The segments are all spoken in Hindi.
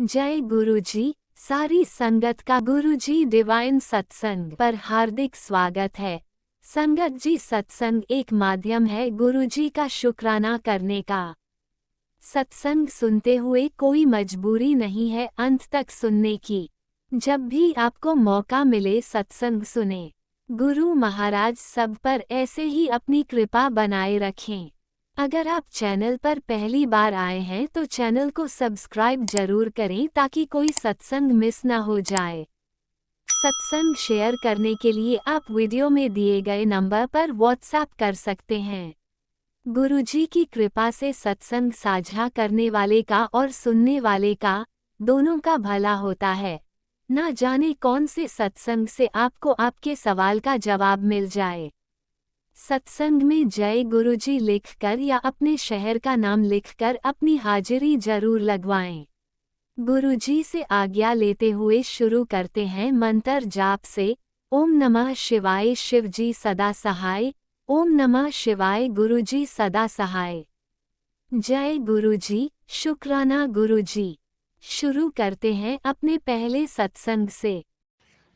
जय गुरुजी। सारी संगत का गुरुजी डिवाइन सत्संग पर हार्दिक स्वागत है। संगत जी, सत्संग एक माध्यम है गुरुजी का शुक्राना करने का। सत्संग सुनते हुए कोई मजबूरी नहीं है अंत तक सुनने की। जब भी आपको मौका मिले सत्संग सुने। गुरु महाराज सब पर ऐसे ही अपनी कृपा बनाए रखें। अगर आप चैनल पर पहली बार आए हैं तो चैनल को सब्सक्राइब जरूर करें ताकि कोई सत्संग मिस ना हो जाए। सत्संग शेयर करने के लिए आप वीडियो में दिए गए नंबर पर व्हाट्सएप कर सकते हैं। गुरुजी की कृपा से सत्संग साझा करने वाले का और सुनने वाले का दोनों का भला होता है। ना जाने कौन से सत्संग से आपको आपके सवाल का जवाब मिल जाए। सत्संग में जय गुरुजी लिखकर या अपने शहर का नाम लिखकर अपनी हाजिरी जरूर लगवाएं। गुरुजी से आज्ञा लेते हुए शुरू करते हैं मंत्र जाप से। ओम नमः शिवाय, शिवजी सदा सहाय। ओम नमः शिवाय, गुरुजी सदा सहाय। जय गुरुजी, शुक्राना गुरुजी। शुरू करते हैं अपने पहले सत्संग से।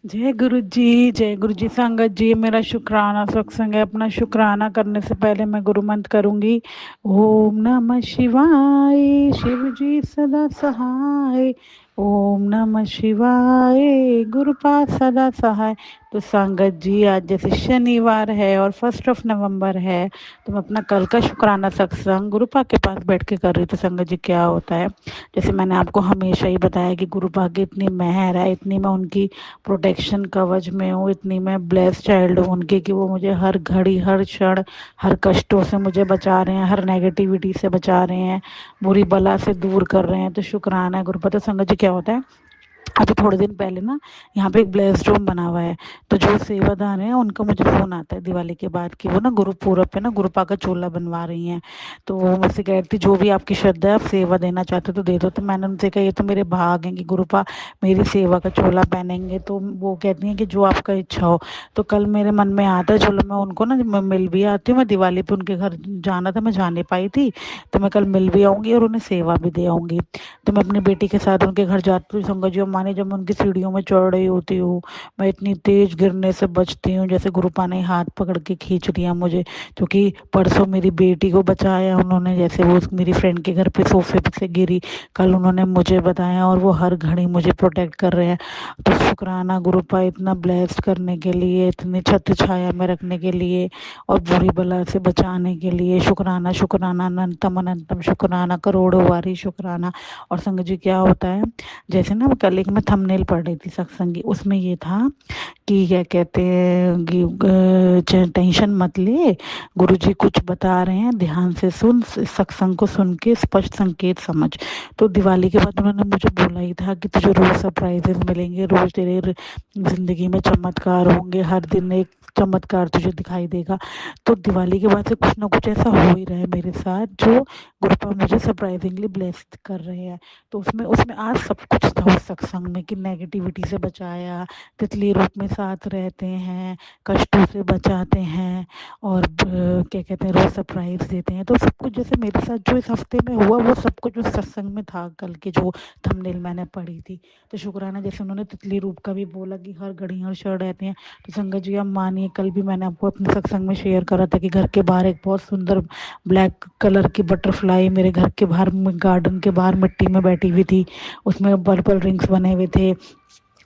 जय गुरु जी संगत जी। मेरा शुक्राना सत्संग है। अपना शुक्राना करने से पहले मैं गुरु मंत्र करूंगी। ओम नमः शिवाय, शिव जी सदा सहाय। ओम नमः शिवाय, गुरुपाद सदा सहाय। तो संगत जी, आज जैसे शनिवार है और 1 नवंबर है, तो मैं अपना कल का शुक्राना सत्संग गुरुपा के पास बैठ के कर रही थी। संगत जी, क्या होता है, जैसे मैंने आपको हमेशा ही बताया कि गुरुपा की इतनी मेहर है, इतनी मैं उनकी प्रोटेक्शन कवच में हूँ, इतनी मैं ब्लेस चाइल्ड हूँ उनके कि वो मुझे हर घड़ी, हर क्षण, हर कष्टों से मुझे बचा रहे हैं, हर नेगेटिविटी से बचा रहे हैं, बुरी बला से दूर कर रहे हैं। तो शुक्राना है गुरुपा। संगत जी, क्या होता है, अभी थोड़े दिन पहले ना यहाँ पे एक ब्लेस्ड रूम बना हुआ है, तो जो सेवादार हैं उनका मुझे फ़ोन आता है दिवाली के बाद कि वो ना गुरु पूरब पे ना गुरुपा का चोला बनवा रही हैं। तो वो मुझसे कह रही थी जो भी आपकी श्रद्धा है, आप सेवा देना चाहते हो तो दे दो। तो मैंने उनसे कहा ये तो मेरे भाग हैं कि गुरुपा मेरी सेवा का चोला पहनेंगे। तो वो कहती हैं कि जो आपका इच्छा हो। तो कल मेरे मन में आता है, चलो मैं उनको ना मैं मिल भी आती हूँ। मैं दिवाली पे उनके घर जाना था, मैं जा नहीं पाई थी, तो मैं कल मिल भी आऊँगी और उन्हें सेवा भी दे आऊँगी। तो मैं अपनी बेटी के साथ उनके घर जाती हूँ। संगत जी, माने जब मैं उनकी सीढ़ियों में चढ़ रही होती हूँ, मैं इतनी तेज गिरने से बचती हूँ, जैसे गुरुपा ने हाथ पकड़ के खींच लिया मुझे, क्योंकि परसों मेरी बेटी को बचाया उन्होंने, जैसे वो मेरी फ्रेंड के घर पे सोफे पे से गिरी, कल उन्होंने मुझे बताया, और वो हर घड़ी मुझे प्रोटेक्ट कर रहे हैं। तो शुक्राना गुरुपा, इतना ब्लेस्ड करने के लिए, इतनी छत्र छाया में रखने के लिए और बुरी बला से बचाने के लिए। शुक्राना शुक्राना अनंतम अनंतम शुक्राना, करोड़ों बारी शुक्राना। और संगत जी, क्या होता है, जैसे ना कल एक मैं थंबनेल पढ़ रही थी सत्संगी, उसमें ये था कि क्या कहते हैं कि टेंशन मत ले, गुरुजी कुछ बता रहे हैं, ध्यान से सुन, सत्संग को सुन के स्पष्ट संकेत समझ। तो दिवाली के बाद उन्होंने मुझे बोला ही था कि तुझे रोज सरप्राइजेस मिलेंगे, रोज तेरे जिंदगी में चमत्कार होंगे, हर दिन एक चमत्कार तुझे दिखाई देगा। तो दिवाली के बाद से कुछ ना कुछ ऐसा हो ही रहा है मेरे साथ, जो गुरुपा मुझे सरप्राइजिंगली ब्लेस्ड कर रहे हैं। तो उसमें उसमें आज सब कुछ था उस सत्संग में, कि नेगेटिविटी से बचाया, तितली रूप में साथ रहते हैं, कष्टों से बचाते हैं, और क्या कहते हैं, रोज सरप्राइज देते हैं। तो सब कुछ जैसे मेरे साथ जो इस हफ्ते में हुआ, वो सब कुछ उस सत्संग में था कल के जो थंबनेल मैंने पढ़ी थी। तो शुक्राना, जैसे उन्होंने तितली रूप का भी बोला कि हर घड़ी हर क्षण रहते हैं। तो संगत जी, आप मानिए, कल भी मैंने आपको अपने सत्संग में शेयर करा था कि घर के बाहर एक बहुत सुंदर ब्लैक कलर की बटरफ्लाई मेरे घर के बाहर, गार्डन के बाहर मिट्टी में बैठी हुई थी, उसमें पर्पल रिंग्स बने हुए थे।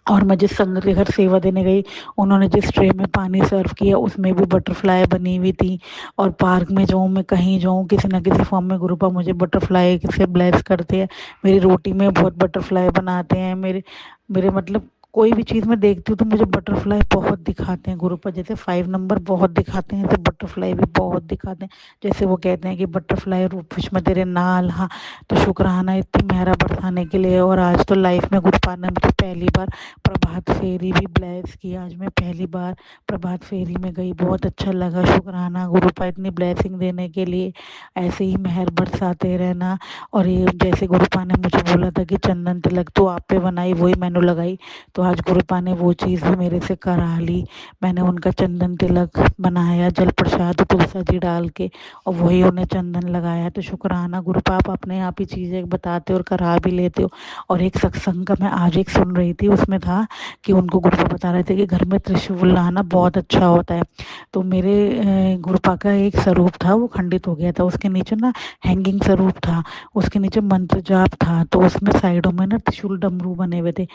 और मैं जिस संगत के घर सेवा देने गई, उन्होंने जिस ट्रे में पानी सर्व किया, उसमें भी बटरफ्लाई बनी हुई थी। और पार्क में जाऊँ, मैं कहीं जाऊँ, किसी ना किसी फॉर्म में गुरुपा मुझे बटरफ्लाई से ब्लेस करते हैं। मेरी रोटी में बहुत बटरफ्लाई बनाते हैं, मेरे मेरे मतलब कोई भी चीज़ मैं देखती हूँ तो मुझे बटरफ्लाई बहुत दिखाते हैं गुरुपा। जैसे 5 नंबर बहुत दिखाते हैं, तो बटरफ्लाई भी बहुत दिखाते हैं। जैसे वो कहते हैं कि बटरफ्लाई रूपविश में तेरे नाल। हाँ, तो शुक्राना इतनी मेहरा बरसाने के लिए। और आज तो लाइफ में गुरुपा ने मुझे पहली बार प्रभात फेरी भी ब्लेस की। आज मैं पहली बार प्रभात फेरी में गई, बहुत अच्छा लगा। शुक्राना गुरुपा इतनी ब्लेसिंग देने के लिए, ऐसे ही मेहर बरसाते रहना। और ये जैसे गुरुपा ने मुझे बोला था कि चंदन तिलक तो आप पे बनाई, वही मैंने लगाई। तो आज गुरुपा ने वो चीज़ भी मेरे से करा ली। मैंने उनका चंदन तिलक बनाया जल प्रसाद तुलसा जी डाल के, और वही उन्हें चंदन लगाया। तो शुक्राना गुरुपा, आप अपने आप ही चीज़ें बताते हो और करा भी लेते हो। और एक सत्संग का मैं आज एक सुन रही थी, उसमें था कि उनको गुरुपा बता रहे थे कि घर में त्रिशूल लाना बहुत अच्छा होता है। तो मेरे गुरुपा का एक स्वरूप था, वो खंडित हो गया था। उसके नीचे ना हैंगिंग स्वरूप था, उसके नीचे मंत्र जाप था, तो उसमें साइडों में ना त्रिशूल डमरू बने हुए थे।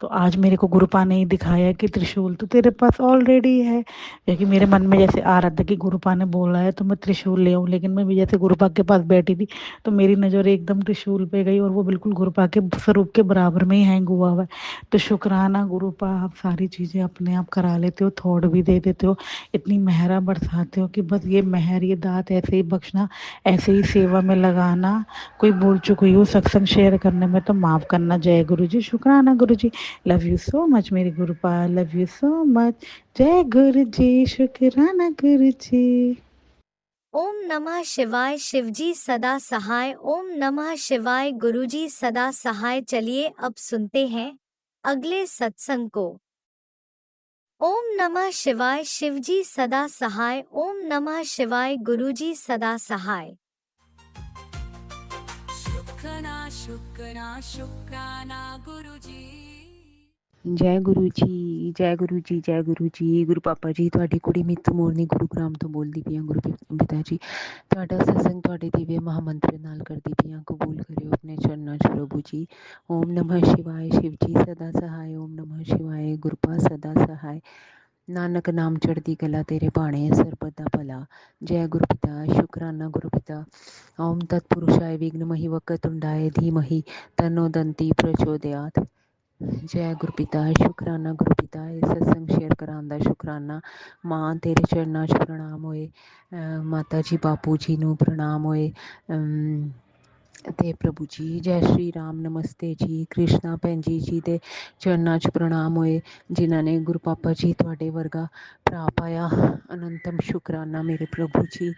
तो आज मेरे को गुरुपा ने ही दिखाया कि त्रिशूल तो तेरे पास ऑलरेडी है, क्योंकि मेरे मन में जैसे आ रहा था कि गुरुपा ने बोला है तो मैं त्रिशूल ले आऊँ। लेकिन मैं भी जैसे गुरुपा के पास बैठी थी तो मेरी नज़र एकदम त्रिशूल पे गई, और वो बिल्कुल गुरुपा के स्वरूप के बराबर में ही हैंग हुआ हुआ है। तो शुक्राना गुरुपा, आप सारी चीज़ें अपने आप करा लेते हो, थॉट भी दे देते हो, इतनी मेहरा बरसाते हो कि बस ये मेहर ये दात ऐसे ही बख्शना, ऐसे ही सेवा में लगाना। कोई भूल चूक हुई हो सत्संग शेयर करने में तो माफ़ करना। जय गुरु जी, शुक्राना गुरु जी। लव यू सो मच मेरी गुरुपा, लव यू सो मच। जय गुरु जी, शुक्राना गुरु जी। ओम नमः शिवाय। शिवजी सदा सहाय। ओम नमः शिवाय। गुरुजी सदा सहाय। चलिए अब सुनते हैं अगले सत्संग को। ओम नमः शिवाय। शिवजी सदा सहाय। ओम नमः शिवाय। गुरुजी सदा सहाय। शुक्राना गुरुजी। जय गुरु जी, जय गुरु जी, जय गुरु जी। गुरु पापा जी, ਤੁਹਾਡੀ ਕੁੜੀ ਮਿੱਤੂ ਮੋਰਨੀ ਗੁਰੂਗ੍ਰਾਮ ਤੋਂ ਬੋਲਦੀ ਪਈ ਹਾਂ। ਗੁਰੂ ਪਿਤਾ ਜੀ, ਤੁਹਾਡਾ ਸਤਸੰਗ ਤੁਹਾਡੇ ਦਿव्य ਮਹਾਮੰਤਰ ਨਾਲ ਕਰਦੀ ਪਈ ਹਾਂ। ਕਬੂਲ ਕਰਿਓ ਆਪਣੇ ਚਰਨਾਂ 'ਚ ਪ੍ਰਭੂ ਜੀ। ਓਮ ਨਮः शिवाय। शिव जी सदा सहाय। ओम नमः शिवाय। गुरपा सदा सहाय। ਨਾਨਕ ਨਾਮ ਚੜ੍ਹਦੀ ਕਲਾ ਤੇਰੇ ਭਾਣੇ ਸਰਬਤ ਦਾ ਭਲਾ। ਜੈ ਗੁਰੂ ਪਿਤਾ। ਸ਼ੁਕਰਾਨਾ ਗੁਰੂ ਪਿਤਾ। ਓਮ ਤਤਪੁरुषाय विघ्नमहि वक्रतुंडाय धीमहि तन्नो दंती प्रचोदयात्। ਜੈ ਗੁਰਪਿਤਾ। ਸ਼ੁਕਰਾਨਾ ਗੁਰਪਿਤਾ। ਇਹ ਸਤਸੰਗ ਸ਼ੇਅਰ ਕਰਾਉਣ ਦਾ ਸ਼ੁਕਰਾਨਾ। ਮਾਂ ਤੇਰੇ ਚਰਨਾਂ 'ਚ ਪ੍ਰਣਾਮ ਹੋਏ, ਮਾਤਾ ਜੀ ਬਾਪੂ ਜੀ ਨੂੰ ਪ੍ਰਣਾਮ ਹੋਏ, ਅਤੇ ਪ੍ਰਭੂ ਜੀ ਜੈ ਸ਼੍ਰੀ ਰਾਮ ਨਮਸਤੇ ਜੀ। ਕ੍ਰਿਸ਼ਨਾ ਭੈਣ ਜੀ ਦੇ ਚਰਨਾਂ 'ਚ ਪ੍ਰਣਾਮ ਹੋਏ, ਜਿਨ੍ਹਾਂ ਨੇ ਗੁਰੂ ਪਾਪਾ ਜੀ ਤੁਹਾਡੇ ਵਰਗਾ ਭਰਾ ਪਾਇਆ। ਅਨੰਤਮ ਸ਼ੁਕਰਾਨਾ ਮੇਰੇ ਪ੍ਰਭੂ ਜੀ।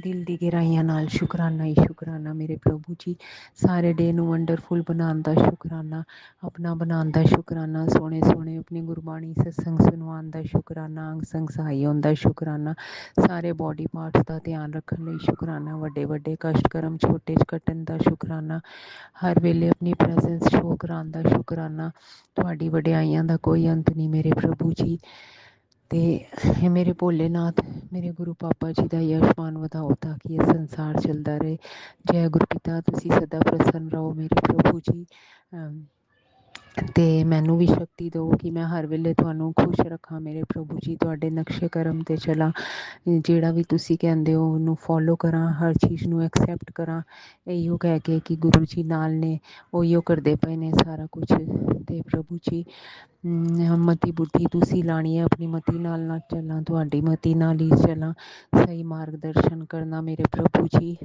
ਦਿਲ ਦੀ ਗਹਿਰਾਈਆਂ ਨਾਲ ਸ਼ੁਕਰਾਨਾ ਹੀ ਸ਼ੁਕਰਾਨਾ ਮੇਰੇ ਪ੍ਰਭੂ ਜੀ। ਸਾਰੇ ਡੇ ਨੂੰ ਵੰਡਰਫੁਲ ਬਣਾਉਣ ਦਾ ਸ਼ੁਕਰਾਨਾ, ਆਪਣਾ ਬਣਾਉਣ ਦਾ ਸ਼ੁਕਰਾਨਾ, ਸੋਹਣੇ ਸੋਹਣੇ ਆਪਣੀ ਗੁਰਬਾਣੀ ਸਤਸੰਗ ਸੁਣਵਾਉਣ ਦਾ ਸ਼ੁਕਰਾਨਾ, ਅੰਗ ਸੰਗ ਸਹਾਈ ਹੋਣ ਦਾ ਸ਼ੁਕਰਾਨਾ, ਸਾਰੇ ਬੋਡੀ ਪਾਰਟਸ ਦਾ ਧਿਆਨ ਰੱਖਣ ਲਈ ਸ਼ੁਕਰਾਨਾ, ਵੱਡੇ ਵੱਡੇ ਕਸ਼ਟ ਕਰਮ ਛੋਟੇ 'ਚ ਕੱਟਣ ਦਾ ਸ਼ੁਕਰਾਨਾ, ਹਰ ਵੇਲੇ ਆਪਣੀ ਪ੍ਰੈਜ਼ੈਂਸ ਸ਼ੋਅ ਕਰਾਉਣ ਦਾ ਸ਼ੁਕਰਾਨਾ। ਤੁਹਾਡੀ ਵਡਿਆਈਆਂ ਦਾ ਕੋਈ ਅੰਤ ਨਹੀਂ ਮੇਰੇ ਪ੍ਰਭੂ ਜੀ। ਅਤੇ ਮੇਰੇ ਭੋਲੇਨਾਥ, ਮੇਰੇ ਗੁਰੂ ਪਾਪਾ ਜੀ ਦਾ ਯਸ਼ਮਾਨ ਵਧਾਓ ਤਾਂ ਕਿ ਇਹ ਸੰਸਾਰ ਚੱਲਦਾ ਰਹੇ। ਜੈ ਗੁਰੂ ਪਿਤਾ। ਤੁਸੀਂ ਸਦਾ ਪ੍ਰਸੰਨ ਰਹੋ ਮੇਰੇ ਪ੍ਰਭੂ ਜੀ, ਅਤੇ ਮੈਨੂੰ ਵੀ ਸ਼ਕਤੀ ਦਿਓ ਕਿ ਮੈਂ ਹਰ ਵੇਲੇ ਤੁਹਾਨੂੰ ਖੁਸ਼ ਰੱਖਾਂ ਮੇਰੇ ਪ੍ਰਭੂ ਜੀ। ਤੁਹਾਡੇ ਨਕਸ਼ੇ ਕਰਮ 'ਤੇ ਚੱਲਾਂ, ਜਿਹੜਾ ਵੀ ਤੁਸੀਂ ਕਹਿੰਦੇ ਹੋ ਉਹਨੂੰ ਫੋਲੋ ਕਰਾਂ, ਹਰ ਚੀਜ਼ ਨੂੰ ਐਕਸੈਪਟ ਕਰਾਂ, ਇਹੀਓ ਕਹਿ ਕੇ ਕਿ ਗੁਰੂ ਜੀ ਨਾਲ ਨੇ, ਉਹੀਓ ਕਰਦੇ ਪਏ ਨੇ ਸਾਰਾ ਕੁਛ। ਅਤੇ ਪ੍ਰਭੂ ਜੀ ਮਤੀ ਬੁੱਧੀ ਤੁਸੀਂ ਲਾਉਣੀ ਹੈ, ਆਪਣੀ ਮਤੀ ਨਾਲ ਨਾ ਚੱਲਾਂ, ਤੁਹਾਡੀ ਮਤੀ ਨਾਲ ਹੀ ਚੱਲਾਂ। ਸਹੀ ਮਾਰਗਦਰਸ਼ਨ ਕਰਨਾ ਮੇਰੇ ਪ੍ਰਭੂ ਜੀ।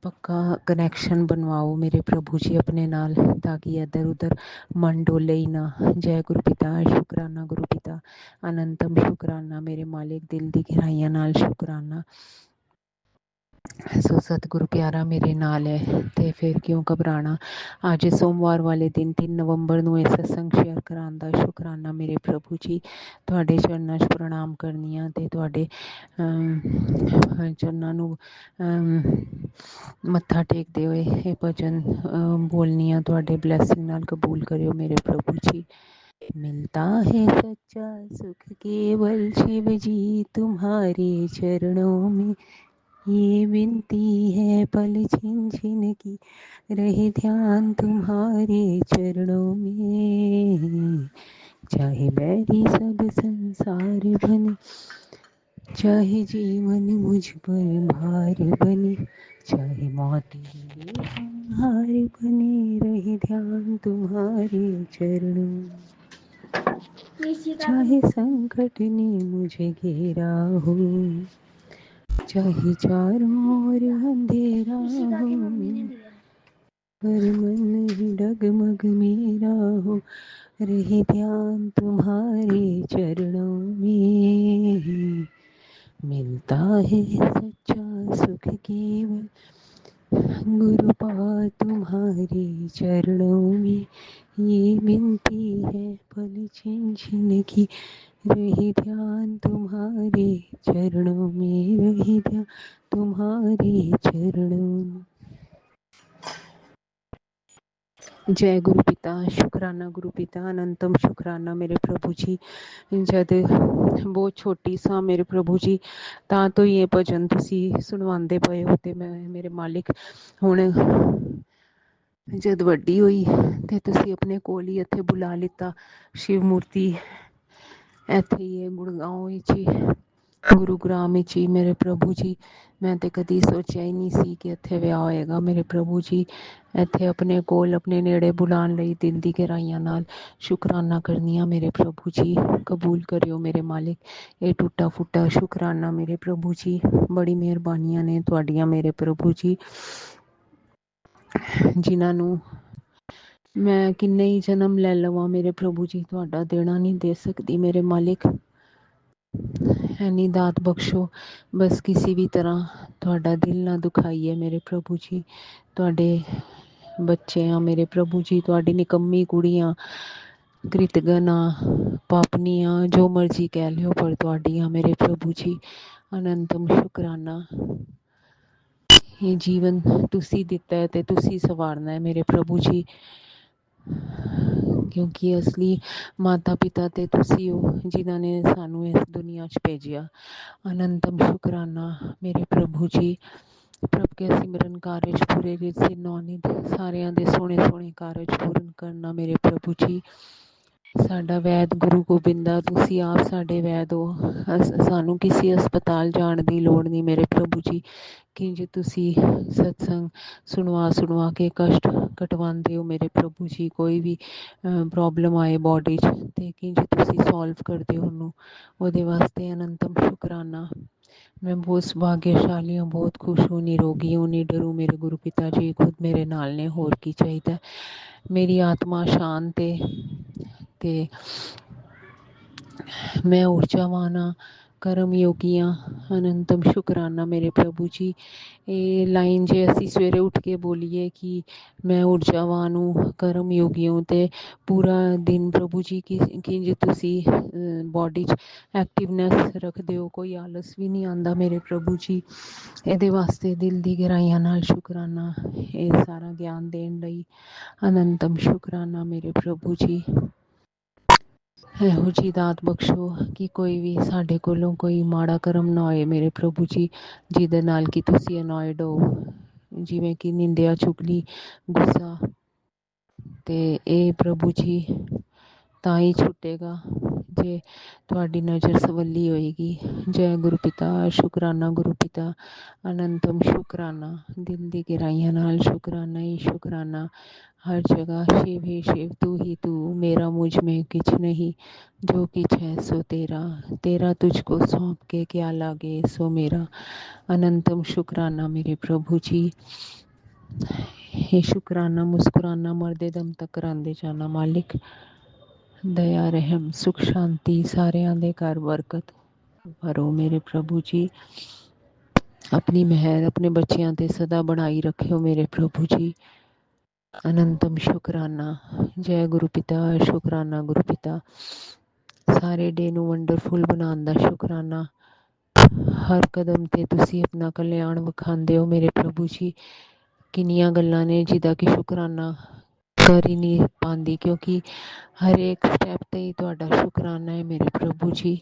ਪੱਕਾ ਕਨੈਕਸ਼ਨ ਬਣਵਾਓ ਮੇਰੇ ਪ੍ਰਭੂ ਜੀ ਆਪਣੇ ਨਾਲ, ਤਾਂ ਕਿ ਇੱਧਰ ਉੱਧਰ ਮਨ ਡੋਲੇ ਹੀ ਨਾ। ਜੈ ਗੁਰੂ ਪਿਤਾ। ਸ਼ੁਕਰਾਨਾ ਗੁਰੂ ਪਿਤਾ। ਅਨੰਤਮ ਸ਼ੁਕਰਾਨਾ ਮੇਰੇ ਮਾਲਿਕ। ਦਿਲ ਦੀ ਗਹਿਰਾਈਆਂ ਨਾਲ ਸ਼ੁਕਰਾਨਾ। ਸੋ ਸਤਿਗੁਰੂ ਪਿਆਰਾ ਮੇਰੇ ਨਾਲ ਹੈ ਅਤੇ ਫਿਰ ਕਿਉਂ ਘਬਰਾਉਣਾ। ਅੱਜ ਸੋਮਵਾਰ ਵਾਲੇ ਦਿਨ 3 ਨਵੰਬਰ ਨੂੰ ਇਹ ਸਤਸੰਗ ਸ਼ੇਅਰ ਕਰਾਉਣ ਦਾ ਸ਼ੁਕਰਾਨਾ ਮੇਰੇ ਪ੍ਰਭੂ ਜੀ। ਤੁਹਾਡੇ ਚਰਨਾਂ 'ਚ ਪ੍ਰਣਾਮ ਕਰਨੀ ਹਾਂ ਅਤੇ ਤੁਹਾਡੇ ਚਰਨਾਂ ਨੂੰ ਮੱਥਾ ਟੇਕਦੇ ਹੋਏ ਇਹ ਭਜਨ ਬੋਲਨੀ ਹਾਂ। ਤੁਹਾਡੇ ਬਲੈਸਿੰਗ ਨਾਲ ਕਬੂਲ ਕਰਿਓ ਮੇਰੇ ਪ੍ਰਭੂ ਜੀ। मिलता है सच्चा सुख केवल शिव जी तुम्हारे चरणों में, ये विनती है पल छिन छिन की, रहे ध्यान तुम्हारे चरणों में। चाहे बैरी सब संसार बने, चाहे जीवन मुझ पर भार बने, चाहे मौत ही हार बने, रहे ध्यान तुम्हारे चरणों में। चाहे संकट ने मुझे घेरा हो, चाहे चारों ओर अंधेरा हो, पर मन ही डगमग मेरा हो, रहे ध्यान तुम्हारे चरणों में। मिलता है सच्चा सुख केवल गुरुपा तुम्हारे चरणों में, ये विनती है पल छिन छिन की, रही ध्यान तुम्हारे चरणों में, रही ध्यान तुम्हारे चरणों में। जय गुरु पिता, शुकराना गुरु पिता, अनंतम शुकराना मेरे प्रभु जी। जद बहुत छोटी सां मेरे प्रभु जी ਤਾਂ ਤੋਂ ਹੀ ਇਹ ਭਜਨ ਤੁਸੀਂ ਸੁਣਵਾਉਂਦੇ ਪਏ ਹੋ ਤੇ ਮੈਂ ਮੇਰੇ ਮਾਲਿਕ ਹੁਣ ਜਦ ਵੱਡੀ ਹੋਈ ਤੇ ਤੁਸੀਂ ਆਪਣੇ ਕੋਲ ਹੀ ਇੱਥੇ ਬੁਲਾ ਲਿੱਤਾ। ਸ਼ਿਵ ਮੂਰਤੀ ਇੱਥੇ ਹੀ ਹੈ ਗੁੜਗਾਉਂ ਵਿੱਚ ਹੀ, ਗੁਰੂਗ੍ਰਾਮ ਵਿੱਚ ਹੀ ਮੇਰੇ ਪ੍ਰਭੂ ਜੀ। ਮੈਂ ਤੇ ਕਦੀ ਸੋਚਿਆ ਹੀ ਨਹੀਂ ਸੀ ਕਿ ਇੱਥੇ ਵਿਆਹ ਹੋਏਗਾ ਮੇਰੇ ਪ੍ਰਭੂ ਜੀ। ਇੱਥੇ ਆਪਣੇ ਕੋਲ ਆਪਣੇ ਨੇੜੇ ਬੁਲਾਉਣ ਲਈ ਦਿਲ ਦੀ ਗਹਿਰਾਈਆਂ ਨਾਲ ਸ਼ੁਕਰਾਨਾ ਕਰਨੀ ਆ ਮੇਰੇ ਪ੍ਰਭੂ ਜੀ। ਕਬੂਲ ਕਰਿਓ ਮੇਰੇ ਮਾਲਿਕ ਇਹ ਟੁੱਟਾ ਫੁੱਟਾ ਸ਼ੁਕਰਾਨਾ ਮੇਰੇ ਪ੍ਰਭੂ ਜੀ। ਬੜੀ ਮਿਹਰਬਾਨੀਆਂ ਨੇ ਤੁਹਾਡੀਆਂ ਮੇਰੇ ਪ੍ਰਭੂ ਜੀ, ਜਿਨ੍ਹਾਂ ਨੂੰ ਮੈਂ ਕਿੰਨੇ ਹੀ ਜਨਮ ਲੈ ਲਵਾਂ ਮੇਰੇ ਪ੍ਰਭੂ ਜੀ, ਤੁਹਾਡਾ ਦੇਣਾ ਨਹੀਂ ਦੇ ਸਕਦੀ ਮੇਰੇ ਮਾਲਿਕ। ਐਨੀ ਦਾਤ ਬਖਸ਼ੋ ਬਸ ਕਿਸੇ ਵੀ ਤਰ੍ਹਾਂ ਤੁਹਾਡਾ ਦਿਲ ਨਾ ਦੁਖਾਈਏ ਮੇਰੇ ਪ੍ਰਭੂ ਜੀ। ਤੁਹਾਡੇ ਬੱਚੇ ਆ ਮੇਰੇ ਪ੍ਰਭੂ ਜੀ, ਤੁਹਾਡੀ ਨਿਕੰਮੀ ਕੁੜੀਆਂ, ਕ੍ਰਿਤਗਨਾਂ, ਪਾਪਨੀਆਂ, ਜੋ ਮਰਜ਼ੀ ਕਹਿ ਲਿਓ, ਪਰ ਤੁਹਾਡੀਆਂ ਮੇਰੇ ਪ੍ਰਭੂ ਜੀ। ਅਨੰਤਮ ਸ਼ੁਕਰਾਨਾ। ਇਹ ਜੀਵਨ ਤੁਸੀਂ ਦਿੱਤਾ ਹੈ ਤੇ ਤੁਸੀਂ ਸੰਵਾਰਨਾ ਹੈ ਮੇਰੇ ਪ੍ਰਭੂ ਜੀ, ਕਿਉਂਕਿ ਅਸਲੀ ਮਾਤਾ ਪਿਤਾ ਤੇ ਤੁਸੀਂ ਹੋ ਜਿਨ੍ਹਾਂ ਨੇ ਸਾਨੂੰ ਇਸ ਦੁਨੀਆ 'ਚ ਭੇਜਿਆ। ਅਨੰਤਮ ਸ਼ੁਕਰਾਨਾ ਮੇਰੇ ਪ੍ਰਭੂ ਜੀ। ਪ੍ਰਭ ਕੇ ਸਿਮਰਨ ਕਾਰਜ ਪੂਰੇ ਰਿਤ ਨੌਨਿਤ ਸਾਰਿਆਂ ਦੇ ਸੋਹਣੇ ਸੋਹਣੇ ਕਾਰਜ ਪੂਰਨ ਕਰਨਾ ਮੇਰੇ ਪ੍ਰਭੂ ਜੀ। ਸਾਡਾ ਵੈਦ ਗੁਰੂ ਗੋਬਿੰਦਾ, ਤੁਸੀਂ ਆਪ ਸਾਡੇ ਵੈਦ ਹੋ। ਸਾਨੂੰ ਕਿਸੇ ਹਸਪਤਾਲ ਜਾਣ ਦੀ ਲੋੜ ਨਹੀਂ ਮੇਰੇ ਪ੍ਰਭੂ ਜੀ। ਕਿੰਝ ਤੁਸੀਂ ਸਤਸੰਗ ਸੁਣਵਾ ਕੇ ਕਸ਼ਟ ਕਟਵਾਉਂਦੇ ਹੋ ਮੇਰੇ ਪ੍ਰਭੂ ਜੀ। ਕੋਈ ਵੀ ਪ੍ਰੋਬਲਮ ਆਏ ਬੋਡੀ 'ਚ ਅਤੇ ਕਿੰਝ ਤੁਸੀਂ ਸੋਲਵ ਕਰਦੇ ਹੋ ਉਹਨੂੰ, ਉਹਦੇ ਵਾਸਤੇ ਅਨੰਤਮ ਸ਼ੁਕਰਾਨਾ। मैं बहुत भाग्यशाली हूँ, बहुत खुश हूँ, निरोगी हूँ, निडर हूँ मेरे गुरु पिता जी खुद मेरे नाल ने। होर की चाहिदा, मेरी आत्मा शांत है ते मैं ऊर्जावान हाँ, ਕਰਮ ਯੋਗੀਆਂ। ਅਨੰਤਮ ਸ਼ੁਕਰਾਨਾ ਮੇਰੇ ਪ੍ਰਭੂ ਜੀ। ਇਹ ਲਾਈਨ ਜੇ ਅਸੀਂ ਸਵੇਰੇ ਉੱਠ ਕੇ ਬੋਲੀਏ ਕਿ ਮੈਂ ਊਰਜਾਵਾਨ ਹੂੰ, ਕਰਮ ਯੋਗੀ ਹੂੰ, ਅਤੇ ਪੂਰਾ ਦਿਨ ਪ੍ਰਭੂ ਜੀ ਕਿੰਝ ਤੁਸੀਂ ਬੋਡੀ 'ਚ ਐਕਟਿਵਨੈਸ ਰੱਖਦੇ ਹੋ, ਕੋਈ ਆਲਸ ਵੀ ਨਹੀਂ ਆਉਂਦਾ ਮੇਰੇ ਪ੍ਰਭੂ ਜੀ। ਇਹਦੇ ਵਾਸਤੇ ਦਿਲ ਦੀ ਗਹਿਰਾਈਆਂ ਨਾਲ ਸ਼ੁਕਰਾਨਾ, ਇਹ ਸਾਰਾ ਗਿਆਨ ਦੇਣ ਲਈ ਅਨੰਤਮ ਸ਼ੁਕਰਾਨਾ ਮੇਰੇ ਪ੍ਰਭੂ ਜੀ। ਇਹੋ ਜਿਹੀ ਦਾਤ ਬਖਸ਼ੋ ਕਿ ਕੋਈ ਵੀ ਸਾਡੇ ਕੋਲੋਂ ਕੋਈ ਮਾੜਾ ਕਰਮ ਨਾ ਹੋਏ ਮੇਰੇ ਪ੍ਰਭੂ ਜੀ, ਜਿਹਦੇ ਨਾਲ ਕਿ ਤੁਸੀਂ ਅਨੋਇਡ ਹੋ, ਜਿਵੇਂ ਕਿ ਨਿੰਦਿਆ, ਚੁਗਲੀ, ਗੁੱਸਾ। ਅਤੇ ਇਹ ਪ੍ਰਭੂ ਜੀ ਤਾਂ ਹੀ ਛੁੱਟੇਗਾ ਜੇ ਤੁਹਾਡੀ ਨਜ਼ਰ ਸਵੱਲੀ ਹੋਏਗੀ। ਜੈ ਗੁਰੂ ਪਿਤਾ, ਸ਼ੁਕਰਾਨਾ ਗੁਰੂ ਪਿਤਾ, ਅਨੰਤਮ ਸ਼ੁਕਰਾਨਾ। ਦਿਲ ਦੀ ਗਹਿਰਾਈਆਂ ਨਾਲ ਸ਼ੁਕਰਾਨਾ ਹੀ ਸ਼ੁਕਰਾਨਾ। हर जगह शिव ही शिव, तू ही तू, मेरा मुझ में किछ नहीं, जो किछ है सो तेरा, तेरा तुझको सौंप के क्या लागे सो मेरा। अनंतम शुकराना मेरे प्रभु जी। ये शुकराना मुस्कुराना मरदे दम तक करांदे जाना मालिक। दया रहम सुख शांति सारिਆਂ ਦੇ ਘਰ ਬਰਕਤ ਭਰੋ ਮੇਰੇ ਪ੍ਰਭੂ ਜੀ। ਆਪਣੀ ਮਿਹਰ ਆਪਣੇ ਬੱਚਿਆਂ 'ਤੇ ਸਦਾ ਬਣਾਈ ਰੱਖਿਓ ਮੇਰੇ ਪ੍ਰਭੂ ਜੀ। ਅਨੰਤਮ ਸ਼ੁਕਰਾਨਾ। ਜੈ ਗੁਰੂ ਪਿਤਾ, ਸ਼ੁਕਰਾਨਾ ਗੁਰੂ ਪਿਤਾ। ਸਾਰੇ ਡੇ ਨੂੰ ਵੰਡਰਫੁਲ ਬਣਾਉਣ ਦਾ ਸ਼ੁਕਰਾਨਾ। ਹਰ ਕਦਮ 'ਤੇ ਤੁਸੀਂ ਆਪਣਾ ਕਲਿਆਣ ਵਿਖਾਉਂਦੇ ਹੋ ਮੇਰੇ ਪ੍ਰਭੂ ਜੀ। ਕਿੰਨੀਆਂ ਗੱਲਾਂ ਨੇ ਜਿਹਦਾ ਕਿ ਸ਼ੁਕਰਾਨਾ ਕਰ ਹੀ ਨਹੀਂ ਪਾਉਂਦੀ, ਕਿਉਂਕਿ ਹਰੇਕ ਸਟੈਪ 'ਤੇ ਹੀ ਤੁਹਾਡਾ ਸ਼ੁਕਰਾਨਾ ਹੈ ਮੇਰੇ ਪ੍ਰਭੂ ਜੀ।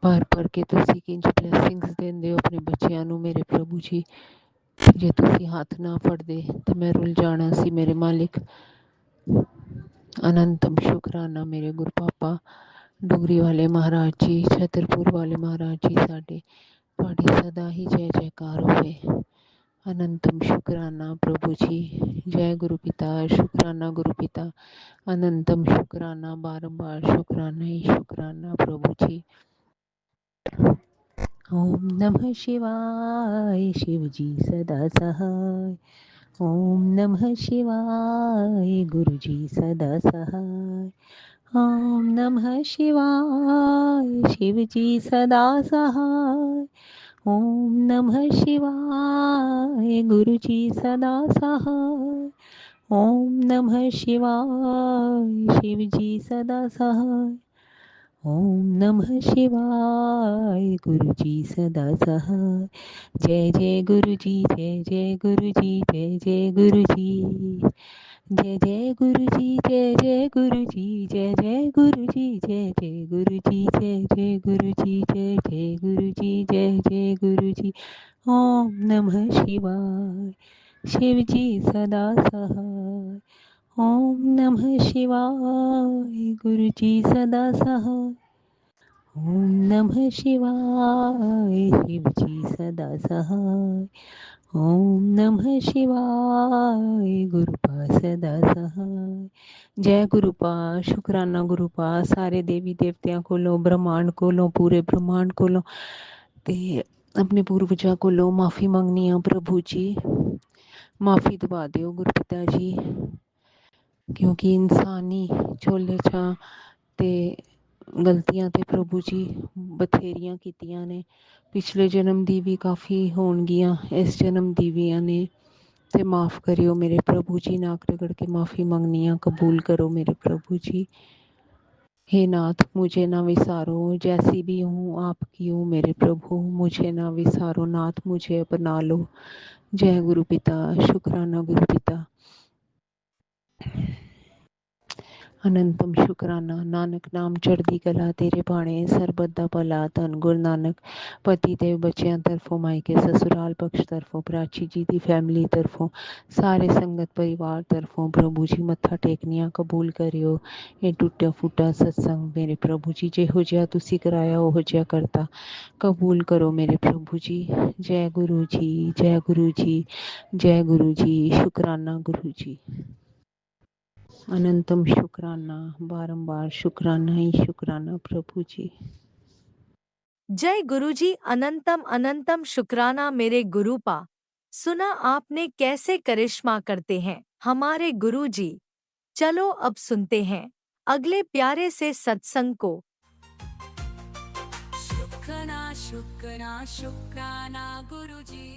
ਭਰ ਕੇ ਤੁਸੀਂ ਕਿੰਝ ਬਲੈਸਿੰਗਸ ਦਿੰਦੇ ਹੋ ਆਪਣੇ ਬੱਚਿਆਂ ਨੂੰ ਮੇਰੇ ਪ੍ਰਭੂ ਜੀ। ਜੇ ਤੁਸੀਂ ਹੱਥ ਨਾ ਫੜਦੇ ਤਾਂ ਮੈਂ ਰੁੱਲ ਜਾਣਾ ਸੀ ਮੇਰੇ ਮਾਲਿਕ। ਅਨੰਤਮ ਸ਼ੁਕਰਾਨਾ ਮੇਰੇ ਗੁਰੂ ਪਾਪਾ, ਡੁਗਰੀ ਵਾਲੇ ਮਹਾਰਾਜ ਜੀ, ਛਤਰਪੁਰ ਵਾਲੇ ਮਹਾਰਾਜ ਜੀ, ਸਾਡੇ ਤੁਹਾਡੀ ਸਦਾ ਹੀ ਜੈ ਜੈਕਾਰ ਹੋਵੇ। ਅਨੰਤਮ ਸ਼ੁਕਰਾਨਾ ਪ੍ਰਭੂ ਜੀ। ਜੈ ਗੁਰੂ ਪਿਤਾ, ਸ਼ੁਕਰਾਨਾ ਗੁਰੂ ਪਿਤਾ, ਅਨੰਤਮ ਸ਼ੁਕਰਾਨਾ। ਬਾਰੰਬਾਰ ਸ਼ੁਕਰਾਨਾ ਹੀ ਸ਼ੁਕਰਾਨਾ ਪ੍ਰਭੂ ਜੀ। ओम नमः शिवाय, शिव जी सदा सहाय। ओम नमः शिवाय, गुरु जी सदा सहाय। ओम नमः शिवाय, शिव जी सदा सहाय। ओम नमः शिवाय, गुरु जी सदा सहाय। ओम नमः शिवाय शिव जी सदा सहाय। ओम नमः शिवाय गुरु जी सदा सहाय। जय जय गुरु जी, जय जय गुरु जी, जय जय गुरु जी। जय जय गुरु जी, जय जय गुरु जी, जय जय गुरु जी, जय जय गुरु जी, जय जय गुरु जी, जय जय गुरु जी, जय जय गुरु जी। ओम नमः शिवाय शिव जी सदा सहाय। ओम नमः शिवाय गुरु जी सदा सहाय। ओम नमः शिवाय शिव जी सदा सहाय। ओम नमः शिवाय गुरुपा सदा सहाय। जय गुरुपा, शुक्राना गुरुपा। सारे देवी देवतियां कोलों, ब्रह्मांड कोलों, पूरे ब्रह्मांड कोलों ते अपने पूर्वजा कोलों माफ़ी मंगनी आ प्रभु जी। माफ़ी दवा दिओ गुरपिता जी, क्योंकि इंसानी झोले चा ते गलतियां ते प्रभु जी बथेरियां कीतियां ने। पिछले जन्म दी भी काफ़ी होणगियां, इस जन्म दी भी ने। ते माफ़ करियो मेरे प्रभु जी, नाक रगड़ के माफ़ी मंगनी आ, कबूल करो मेरे प्रभु जी। हे नाथ मुझे ना विसारो, जैसी भी हूँ आपकी हूँ मेरे प्रभु, मुझे ना विसारो नाथ, मुझे अपना लो। जय गुरु पिता, शुक्राना गुरु पिता। अनंतम शुक्राना। नानक नाम चढ़दी कला, तेरे बाणे सरबत दा भला। धन गुरु नानक पति देव बच्चों तरफों, मायके ससुराल पक्ष तरफों, प्राची जी दी फैमिली तरफों, सारे संगत परिवार तरफों प्रभु जी मत्था टेकनिया कबूल करियो। ये टुट्टा फुट्टा सत्संग मेरे प्रभु जी जेहो जिहा तुसी कराया ओहो जिहा करता कबूल करो मेरे प्रभु जी। जय गुरु जी, जय गुरु जी, जय गुरु जी। शुक्राना गुरु जी। अनंतम शुक्राना, बारंबार शुक्राना ही शुक्राना प्रभु जी। जय गुरुजी, अनंतम अनंतम शुक्राना मेरे गुरुपा। सुना आपने कैसे करिश्मा करते हैं हमारे गुरुजी। चलो अब सुनते हैं अगले प्यारे से सत्संग को। शुक्राना शुक्राना शुक्राना गुरुजी।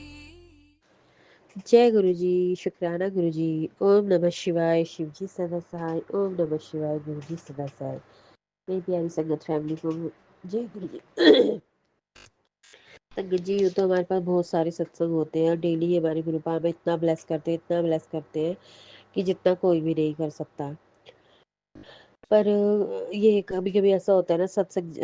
जय गुरु जी, शुक्राना गुरु जी। ओम नमः शिवाय शिव जी सदा सहाय। ओम नमः शिवाय गुरु जी सदा सहाय। मेरी प्यारी संगत फैमिली को जय गुरु जी। संगत जी, यूँ तो हमारे पास बहुत सारे सत्संग होते हैं और डेली हमारे गुरु पाद में इतना ब्लेस करते हैं, इतना ब्लेस करते हैं कि जितना कोई भी नहीं कर सकता। पर ये कभी कभी ऐसा होता है ना, सत्संग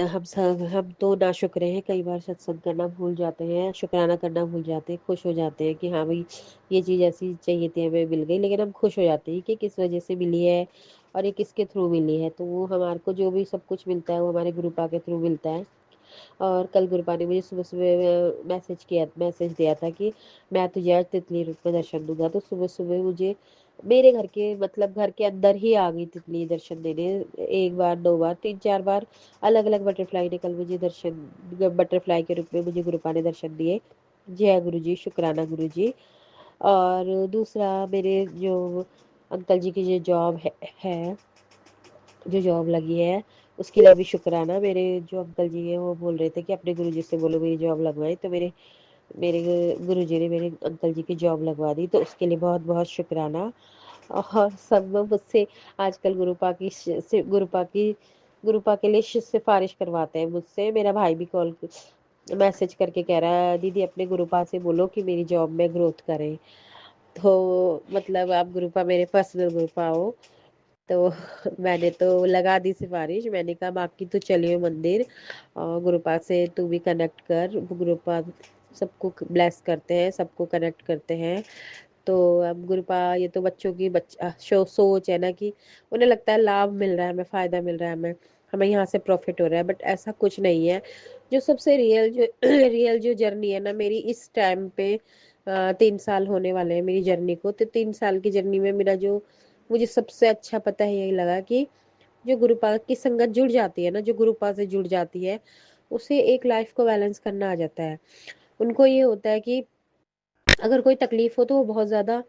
हम तो नाशुक्र हैं, कई बार सत्संग करना भूल जाते हैं, शुक्राना करना भूल जाते हैं। खुश हो जाते हैं कि हाँ भाई ये चीज़ ऐसी चाहिए थी हमें मिल गई, लेकिन हम खुश हो जाते हैं कि किस वजह से मिली है और ये किसके थ्रू मिली है। तो वो हमारे को जो भी सब कुछ मिलता है वो हमारे गुरुपा के थ्रू मिलता है। और कल गुरुपा ने मुझे सुबह सुबह मैसेज दिया था कि मैं तुझे आज तितली रूप में दर्शन दूंगा। तो सुबह सुबह मुझे मेरे घर के मतलब घर के अंदर ही आ गई तितली दर्शन देने। एक बार, दो बार, तीन चार बार अलग अलग बटरफ्लाई ने कल मुझे दर्शन, बटरफ्लाई के रूप में मुझे गुरुपा ने दर्शन दिए। जय गुरु जी, शुक्राना गुरु जी। और दूसरा, मेरे जो अंकल जी की जो जॉब है जो जॉब लगी है उसके लिए भी शुक्राना। मेरे जो अंकल जी हैं वो बोल रहे थे कि अपने गुरु जी से बोलो मेरी जॉब लगवाएं, तो मेरे मेरे गुरु जी ने मेरे अंकल जी की जॉब लगवा दी, तो उसके लिए बहुत बहुत शुक्राना। और सब लोग मुझसे आजकल गुरुपा के लिए सिफारिश करवाते हैं मुझसे। मेरा भाई भी कॉल मैसेज करके कह रहा है दीदी अपने गुरुपा से बोलो कि मेरी जॉब में ग्रोथ करें। तो मतलब आप गुरुपा मेरे पर्सनल गुरुपा हो। तो मैंने तो लगा दी सिफारिश। मैंने कहा बाकी तो चलियो मंदिर और गुरुपा से तू भी कनेक्ट कर। गुरुपा सबको ब्लेस करते हैं, सबको कनेक्ट करते हैं। तो अब गुरुपा, ये तो बच्चों की सोच है ना कि उन्हें लगता है लाभ मिल रहा है हमें, फ़ायदा मिल रहा है हमें यहाँ से प्रॉफिट हो रहा है। बट ऐसा कुछ नहीं है। जो सबसे रियल जो रियल जो जर्नी है ना मेरी इस टाइम पे, 3 साल होने वाले हैं मेरी जर्नी को। तो 3 साल की जर्नी में मेरा जो मुझे सबसे अच्छा पता है यही लगा कि जो गुरुपा की संगत जुड़ जाती है ना, जो गुरुपा से जुड़ जाती है, उसे एक लाइफ को बैलेंस करना आ जाता है। उनको ये होता है कि अगर कोई तकलीफ हो तो वो बहुत ज़्यादा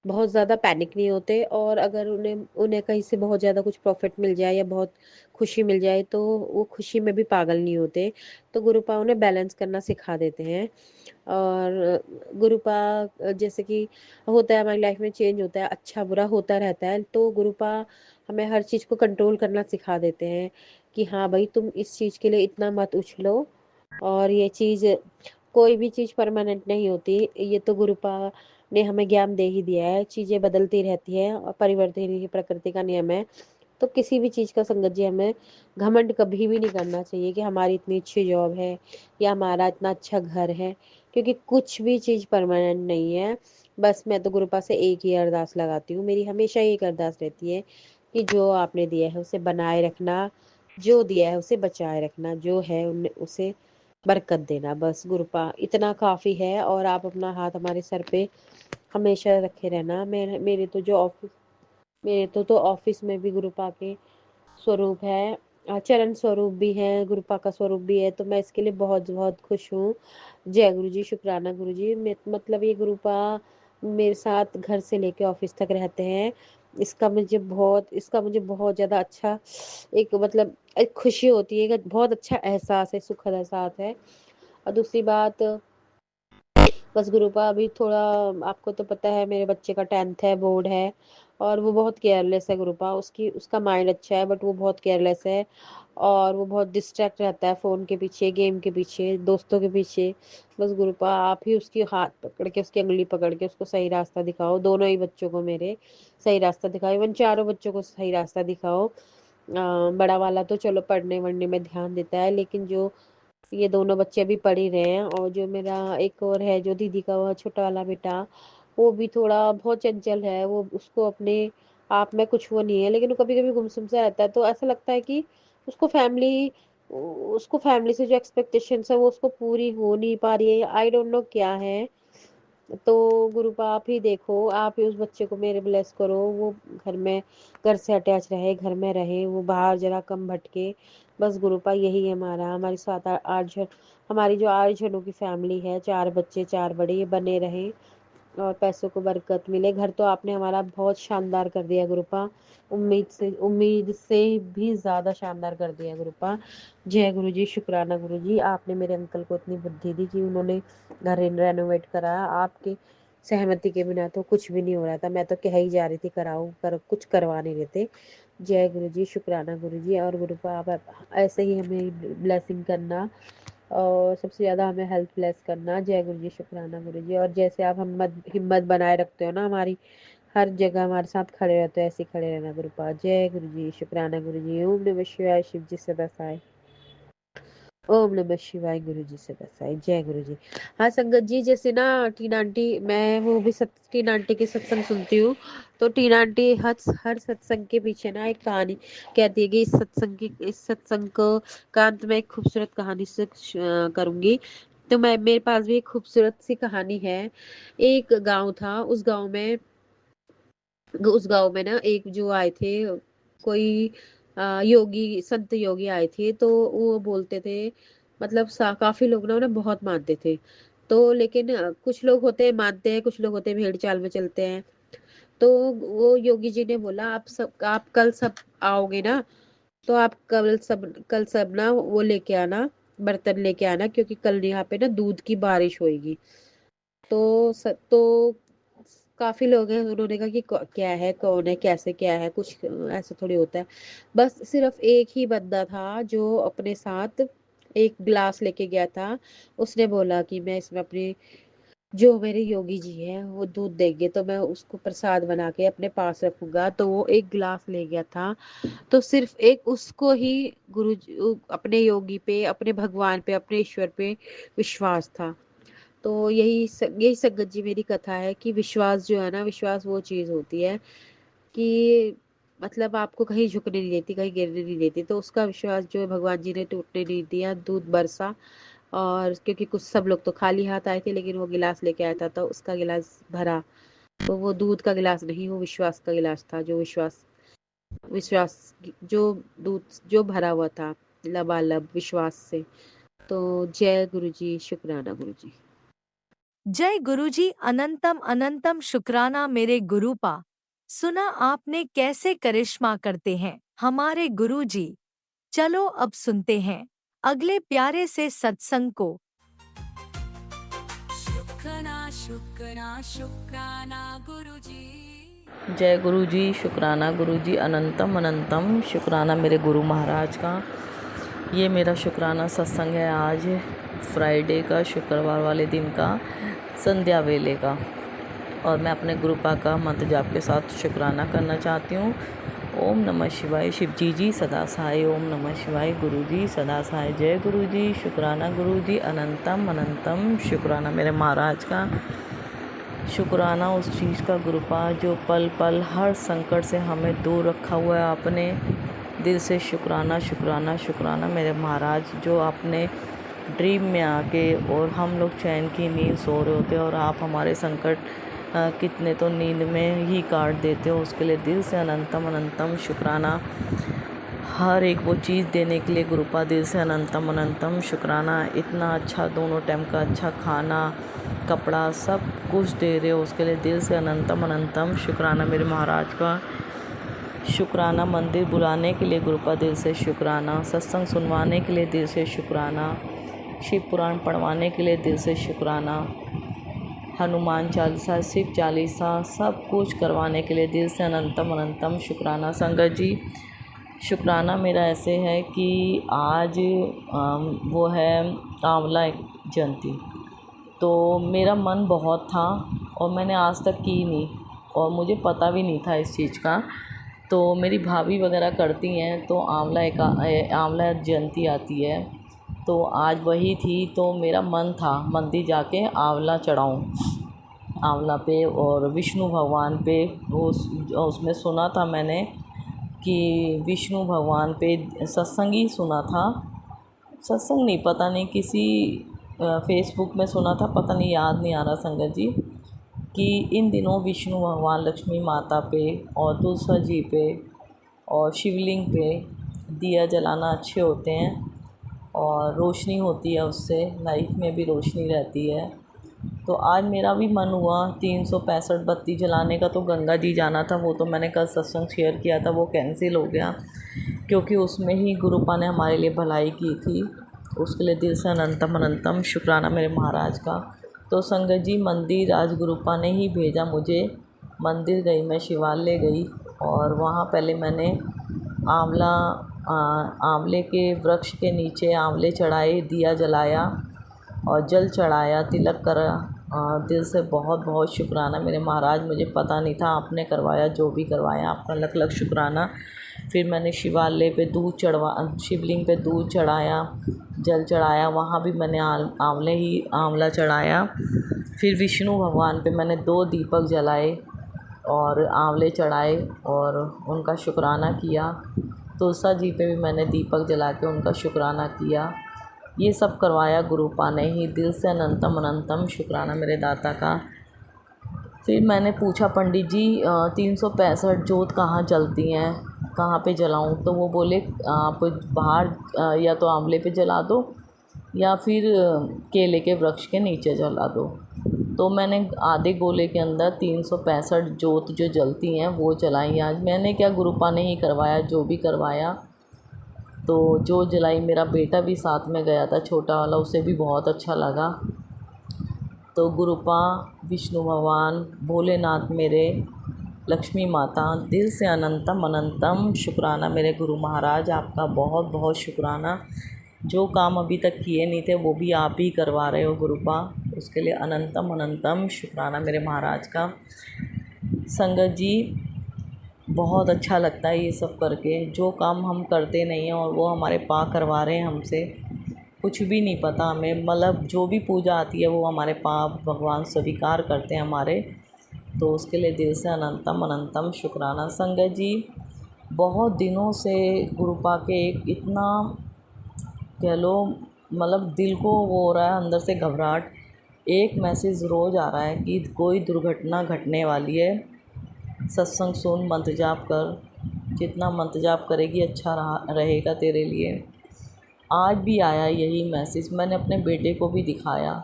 बहुत ज़्यादा पैनिक नहीं होते, और अगर उन्हें उन्हें कहीं से बहुत ज़्यादा कुछ प्रॉफिट मिल जाए या बहुत खुशी मिल जाए तो वो खुशी में भी पागल नहीं होते। तो गुरुपा उन्हें बैलेंस करना सिखा देते हैं। और गुरुपा जैसे कि होता है हमारी लाइफ में, चेंज होता है, अच्छा बुरा होता रहता है, तो गुरुपा हमें हर चीज़ को कंट्रोल करना सिखा देते हैं कि हाँ भाई, तुम इस चीज़ के लिए इतना मत उछलो, और ये चीज़, कोई भी चीज़ परमानेंट नहीं होती। ये तो गुरुपा ने हमें ज्ञान दे ही दिया है, चीज़ें बदलती रहती है और परिवर्तन ही प्रकृति का नियम है। तो किसी भी चीज़ का संगत जी, हमें घमंड कभी भी नहीं करना चाहिए कि हमारी इतनी अच्छी जॉब है या हमारा इतना अच्छा घर है, क्योंकि कुछ भी चीज़ परमानेंट नहीं है। बस मैं तो गुरुपा से एक ही अरदास लगाती हूँ, मेरी हमेशा एक अरदास रहती है कि जो आपने दिया है उसे बनाए रखना, जो दिया है उसे बचाए रखना, जो है उन्हें उसे बरकत देना। बस गुरुपा इतना काफ़ी है, और आप अपना हाथ हमारे सर पे हमेशा रखे रहना। मेरे तो ऑफिस में भी गुरुपा के स्वरूप है, चरण स्वरूप भी है, गुरुपा का स्वरूप भी है, तो मैं इसके लिए बहुत बहुत खुश हूँ। जय गुरु जी, शुक्राना गुरु जी। मतलब ये गुरुपा मेरे साथ घर से लेके ऑफिस तक रहते हैं। इसका मुझे बहुत ज़्यादा अच्छा, एक मतलब एक खुशी होती है, एक बहुत अच्छा एहसास है, सुखद एहसास है। और दूसरी बात, बस गुरुपा अभी थोड़ा, आपको तो पता है मेरे बच्चे का 10th है, बोर्ड है, और वो बहुत केयरलेस है गुरुपा। उसका माइंड अच्छा है, बट वो बहुत केयरलेस है, और वो बहुत डिस्ट्रैक्ट रहता है फ़ोन के पीछे, गेम के पीछे, दोस्तों के पीछे। बस गुरुपा आप ही उसकी हाथ पकड़ के, उसकी उंगली पकड़ के उसको सही रास्ता दिखाओ, दोनों ही बच्चों को मेरे सही रास्ता दिखाओ, इवन चारों बच्चों को सही रास्ता दिखाओ। बड़ा वाला तो चलो पढ़ने वढ़ने में ध्यान देता है, लेकिन जो ये दोनों बच्चे अभी पढ़ ही रहे हैं, और जो मेरा एक और है, जो दीदी का वह छोटा वाला बेटा, वो भी थोड़ा बहुत चंचल है। वो उसको अपने आप में कुछ वो नहीं है, लेकिन वो कभी कभी गुमसुम सा रहता है, तो ऐसा लगता है कि उसको फैमिली उसको फैमिली से जो एक्सपेक्टेशंस है वो उसको पूरी हो नहीं पा रही है, आई डोंट नो क्या है। तो गुरुपा आप ही देखो, आप ही उस बच्चे को मेरे ब्लेस करो, वो घर से अटैच रहे, घर में रहे, वो बाहर जरा कम भटके। बस गुरुपा यही है हमारा, हमारी 7 8 जन, हमारी जो 8 जनों की फैमिली है, 4 बच्चे 4 बड़े, ये बने रहे और पैसों को बरकत मिले। घर तो आपने हमारा बहुत शानदार कर दिया गुरुपा, उम्मीद से भी ज़्यादा शानदार कर दिया गुरुपा। जय गुरु जी, शुक्राना गुरु जी। आपने मेरे अंकल को इतनी बुद्धि दी कि उन्होंने घर रेनोवेट कराया। आपके सहमति के बिना तो कुछ भी नहीं हो रहा था, मैं तो कह ही जा रही थी कराओ, कुछ करवा नहीं रहे थे। जय गुरु जी, शुक्राना गुरु जी। और गुरुपा आप ऐसे ही हमें ब्लेसिंग करना, और सबसे ज़्यादा हमें हेल्थ ब्लेस करना। जय गुरु जी, शुक्राना गुरु जी। और जैसे आप हिम्मत बनाए रखते हो ना हमारी, हर जगह हमारे साथ खड़े रहते हो, ऐसे ही खड़े रहना गुरुपा। जय गुरु जी, शुक्राना गुरु जी। ओम नमः शिवाय, शिव जी सदा सहाय। ओम नमः शिवाय, गुरु जी सदा सहाय। जय गुरु जी। हाँ संगत जी, जैसे ना टीना आंटी, मैं वो भी टीना आंटी के सत्संग सुनती हूँ, तो टीना आंटी हर सत्संग के पीछे ना एक कहानी कहती है कि इस सत्संग को का अंत में एक खूबसूरत कहानी से करूंगी। तो मैं, मेरे पास भी एक खूबसूरत सी कहानी है। एक गांव था, उस गांव में ना एक जो आए थे, कोई योगी, संत योगी आए थे, तो वो बोलते थे, मतलब काफी लोग ना उन्हें बहुत मानते थे। तो लेकिन कुछ लोग होते हैं मानते हैं, कुछ लोग होते हैं भेड़ चाल में चलते हैं। तो वो योगी जी ने बोला, आप कल सब आओगे ना, तो आप कल सब ना वो लेके आना, बर्तन लेके आना, क्योंकि कल यहाँ पे ना दूध की बारिश होगी। तो काफी लोग हैं, उन्होंने कहा कि क्या है, कौन है, कैसे, क्या है, कुछ ऐसा थोड़ी होता है। बस सिर्फ एक ही बंदा था जो अपने साथ एक गिलास लेके गया था। उसने बोला कि मैं इसमें अपने, जो मेरे योगी जी हैं वो दूध देंगे तो मैं उसको प्रसाद बना के अपने पास रखूंगा। तो वो एक गिलास ले गया था, तो सिर्फ एक उसको ही अपने योगी पे, अपने भगवान पे, अपने ईश्वर पे विश्वास था। तो यही संगत जी मेरी कथा है कि विश्वास जो है ना, विश्वास वो चीज़ होती है कि मतलब आपको कहीं झुकने नहीं देती, कहीं गिरने नहीं देती। तो उसका विश्वास जो है भगवान जी ने टूटने नहीं दिया, दूध बरसा। और क्योंकि कुछ सब लोग तो खाली हाथ आए थे, लेकिन वो गिलास लेके आया था, तो उसका गिलास भरा। तो वो दूध का गिलास नहीं, वो विश्वास का गिलास था, जो विश्वास विश्वास जो दूध जो भरा हुआ था लबालब विश्वास से। तो जय गुरु जी, शुक्राना गुरु जी। जय गुरुजी अनंतम अनंतम शुक्राना मेरे गुरुपा। सुना आपने कैसे करिश्मा करते हैं हमारे गुरुजी। चलो अब सुनते हैं अगले प्यारे से सत्संग को। शुक्राना शुक्राना शुक्राना गुरुजी। जय गुरु जी, शुक्राना गुरु जी, अनंतम अनंतम शुक्राना मेरे गुरु महाराज का। ये मेरा शुक्राना सत्संग है आज फ्राइडे का, शुक्रवार वाले दिन का, संध्या वेले का। और मैं अपने गुरुपा का मंत्र जाप के साथ शुक्राना करना चाहती हूँ। ओम नमः शिवाय शिवजी जी सदा सहाय, ओम नमः शिवाय गुरु जी सदा सहाय। जय गुरु जी, शुक्राना गुरु जी, अनंतम अनंतम शुक्राना मेरे महाराज का। शुक्राना उस चीज़ का गुरुपा जो पल पल हर संकट से हमें दूर रखा हुआ है आपने। दिल से शुक्राना शुक्राना शुक्राना मेरे महाराज, जो आपने ड्रीम में आके और हम लोग चैन की नींद सो रहे होते और आप हमारे संकट कितने तो नींद में ही काट देते हो, उसके लिए दिल से अनंतम अनंतम शुक्राना। हर एक वो चीज़ देने के लिए गुरुपा दिल से अनंतम अनंतम शुक्राना। इतना अच्छा दोनों टाइम का अच्छा खाना, कपड़ा, सब कुछ दे रहे हो, उसके लिए दिल से अनंतम अनंतम शुक्राना मेरे महाराज का। शुक्राना मंदिर बुलाने के लिए गुरुपा दिल से शुक्राना। सत्संग सुनवाने के लिए दिल से शुक्राना। शिव पुराण पढ़वाने के लिए दिल से शुक्राना। हनुमान चालीसा, शिव चालीसा, सब कुछ करवाने के लिए दिल से अनंतम अनंतम शुक्राना। संगत जी, शुक्राना मेरा ऐसे है कि आज वो है आंवला जयंती, तो मेरा मन बहुत था और मैंने आज तक की नहीं और मुझे पता भी नहीं था इस चीज़ का। तो मेरी भाभी वगैरह करती हैं, तो आंवला जयंती आती है, तो आज वही थी, तो मेरा मन था मंदिर जाके आंवला चढ़ाऊँ आंवला पे और विष्णु भगवान पे। उसमें सुना था मैंने कि विष्णु भगवान पे सत्संग ही सुना था, सत्संग नहीं, पता नहीं किसी फेसबुक में सुना था, पता नहीं, याद नहीं आ रहा संगत जी, कि इन दिनों विष्णु भगवान लक्ष्मी माता पे और तुलसी जी पे और शिवलिंग पे दिया जलाना अच्छे होते हैं और रोशनी होती है, उससे लाइफ में भी रोशनी रहती है। तो आज मेरा भी मन हुआ 365 बत्ती जलाने का, तो गंगा जी जाना था, वो तो मैंने कल सत्संग शेयर किया था, वो कैंसिल हो गया क्योंकि उसमें ही गुरुपा ने हमारे लिए भलाई की थी। उसके लिए दिल से अनंतम अनंतम शुक्राना मेरे महाराज का। तो संगत जी, मंदिर आज गुरुपा ने ही भेजा मुझे। मंदिर गई मैं, शिवालय गई और वहाँ पहले मैंने आंवले के वृक्ष के नीचे आंवले चढ़ाए, दिया जलाया और जल चढ़ाया, तिलक करा। दिल से बहुत बहुत शुक्राना मेरे महाराज, मुझे पता नहीं था, आपने करवाया, जो भी करवाया आपका लख लख शुक्राना। फिर मैंने शिवालय पे शिवलिंग पे दूध चढ़ाया, जल चढ़ाया, वहाँ भी मैंने आंवला चढ़ाया। फिर विष्णु भगवान पे मैंने 2 दीपक जलाए और आंवले चढ़ाए और उनका शुक्राना किया। तुलसा जी पे भी मैंने दीपक जला के उनका शुक्राना किया। ये सब करवाया गुरुपा ने ही। दिल से अनंतम अनंतम शुक्राना मेरे दाता का। फिर मैंने पूछा, पंडित जी 365 जोत कहाँ जलती हैं, कहाँ पे जलाऊं? तो वो बोले आप बाहर या तो आंवले पे जला दो या फिर केले के वृक्ष के नीचे जला दो। तो मैंने आधे गोले के अंदर 365 जोत जो जलती हैं वो जलाई। आज मैंने क्या, गुरुपा ने ही करवाया, जो भी करवाया। तो जो जलाई, मेरा बेटा भी साथ में गया था, छोटा वाला, उसे भी बहुत अच्छा लगा। तो गुरुपा, विष्णु भगवान, भोलेनाथ मेरे, लक्ष्मी माता, दिल से अनंतम अनंतम शुक्राना मेरे गुरु महाराज, आपका बहुत बहुत शुक्राना। जो काम अभी तक किए नहीं थे वो भी आप ही करवा रहे हो गुरुपा, उसके लिए अनंतम अनंतम शुक्राना मेरे महाराज का। संगत जी, बहुत अच्छा लगता है ये सब करके, जो काम हम करते नहीं हैं और वो हमारे पा करवा रहे हैं हमसे। कुछ भी नहीं पता हमें, मतलब जो भी पूजा आती है वो हमारे पाप भगवान स्वीकार करते हैं हमारे, तो उसके लिए दिल से अनंतम अनंतम शुक्राना। संगत जी, बहुत दिनों से गुरुपा के इतना कह लो, मतलब दिल को वो हो रहा है अंदर से घबराहट। एक मैसेज रोज़ आ रहा है कि कोई दुर्घटना घटने वाली है, सत्संग सुन, मंत्र जाप कर, जितना मंत्र जाप करेगी अच्छा रहेगा तेरे लिए। आज भी आया यही मैसेज, मैंने अपने बेटे को भी दिखाया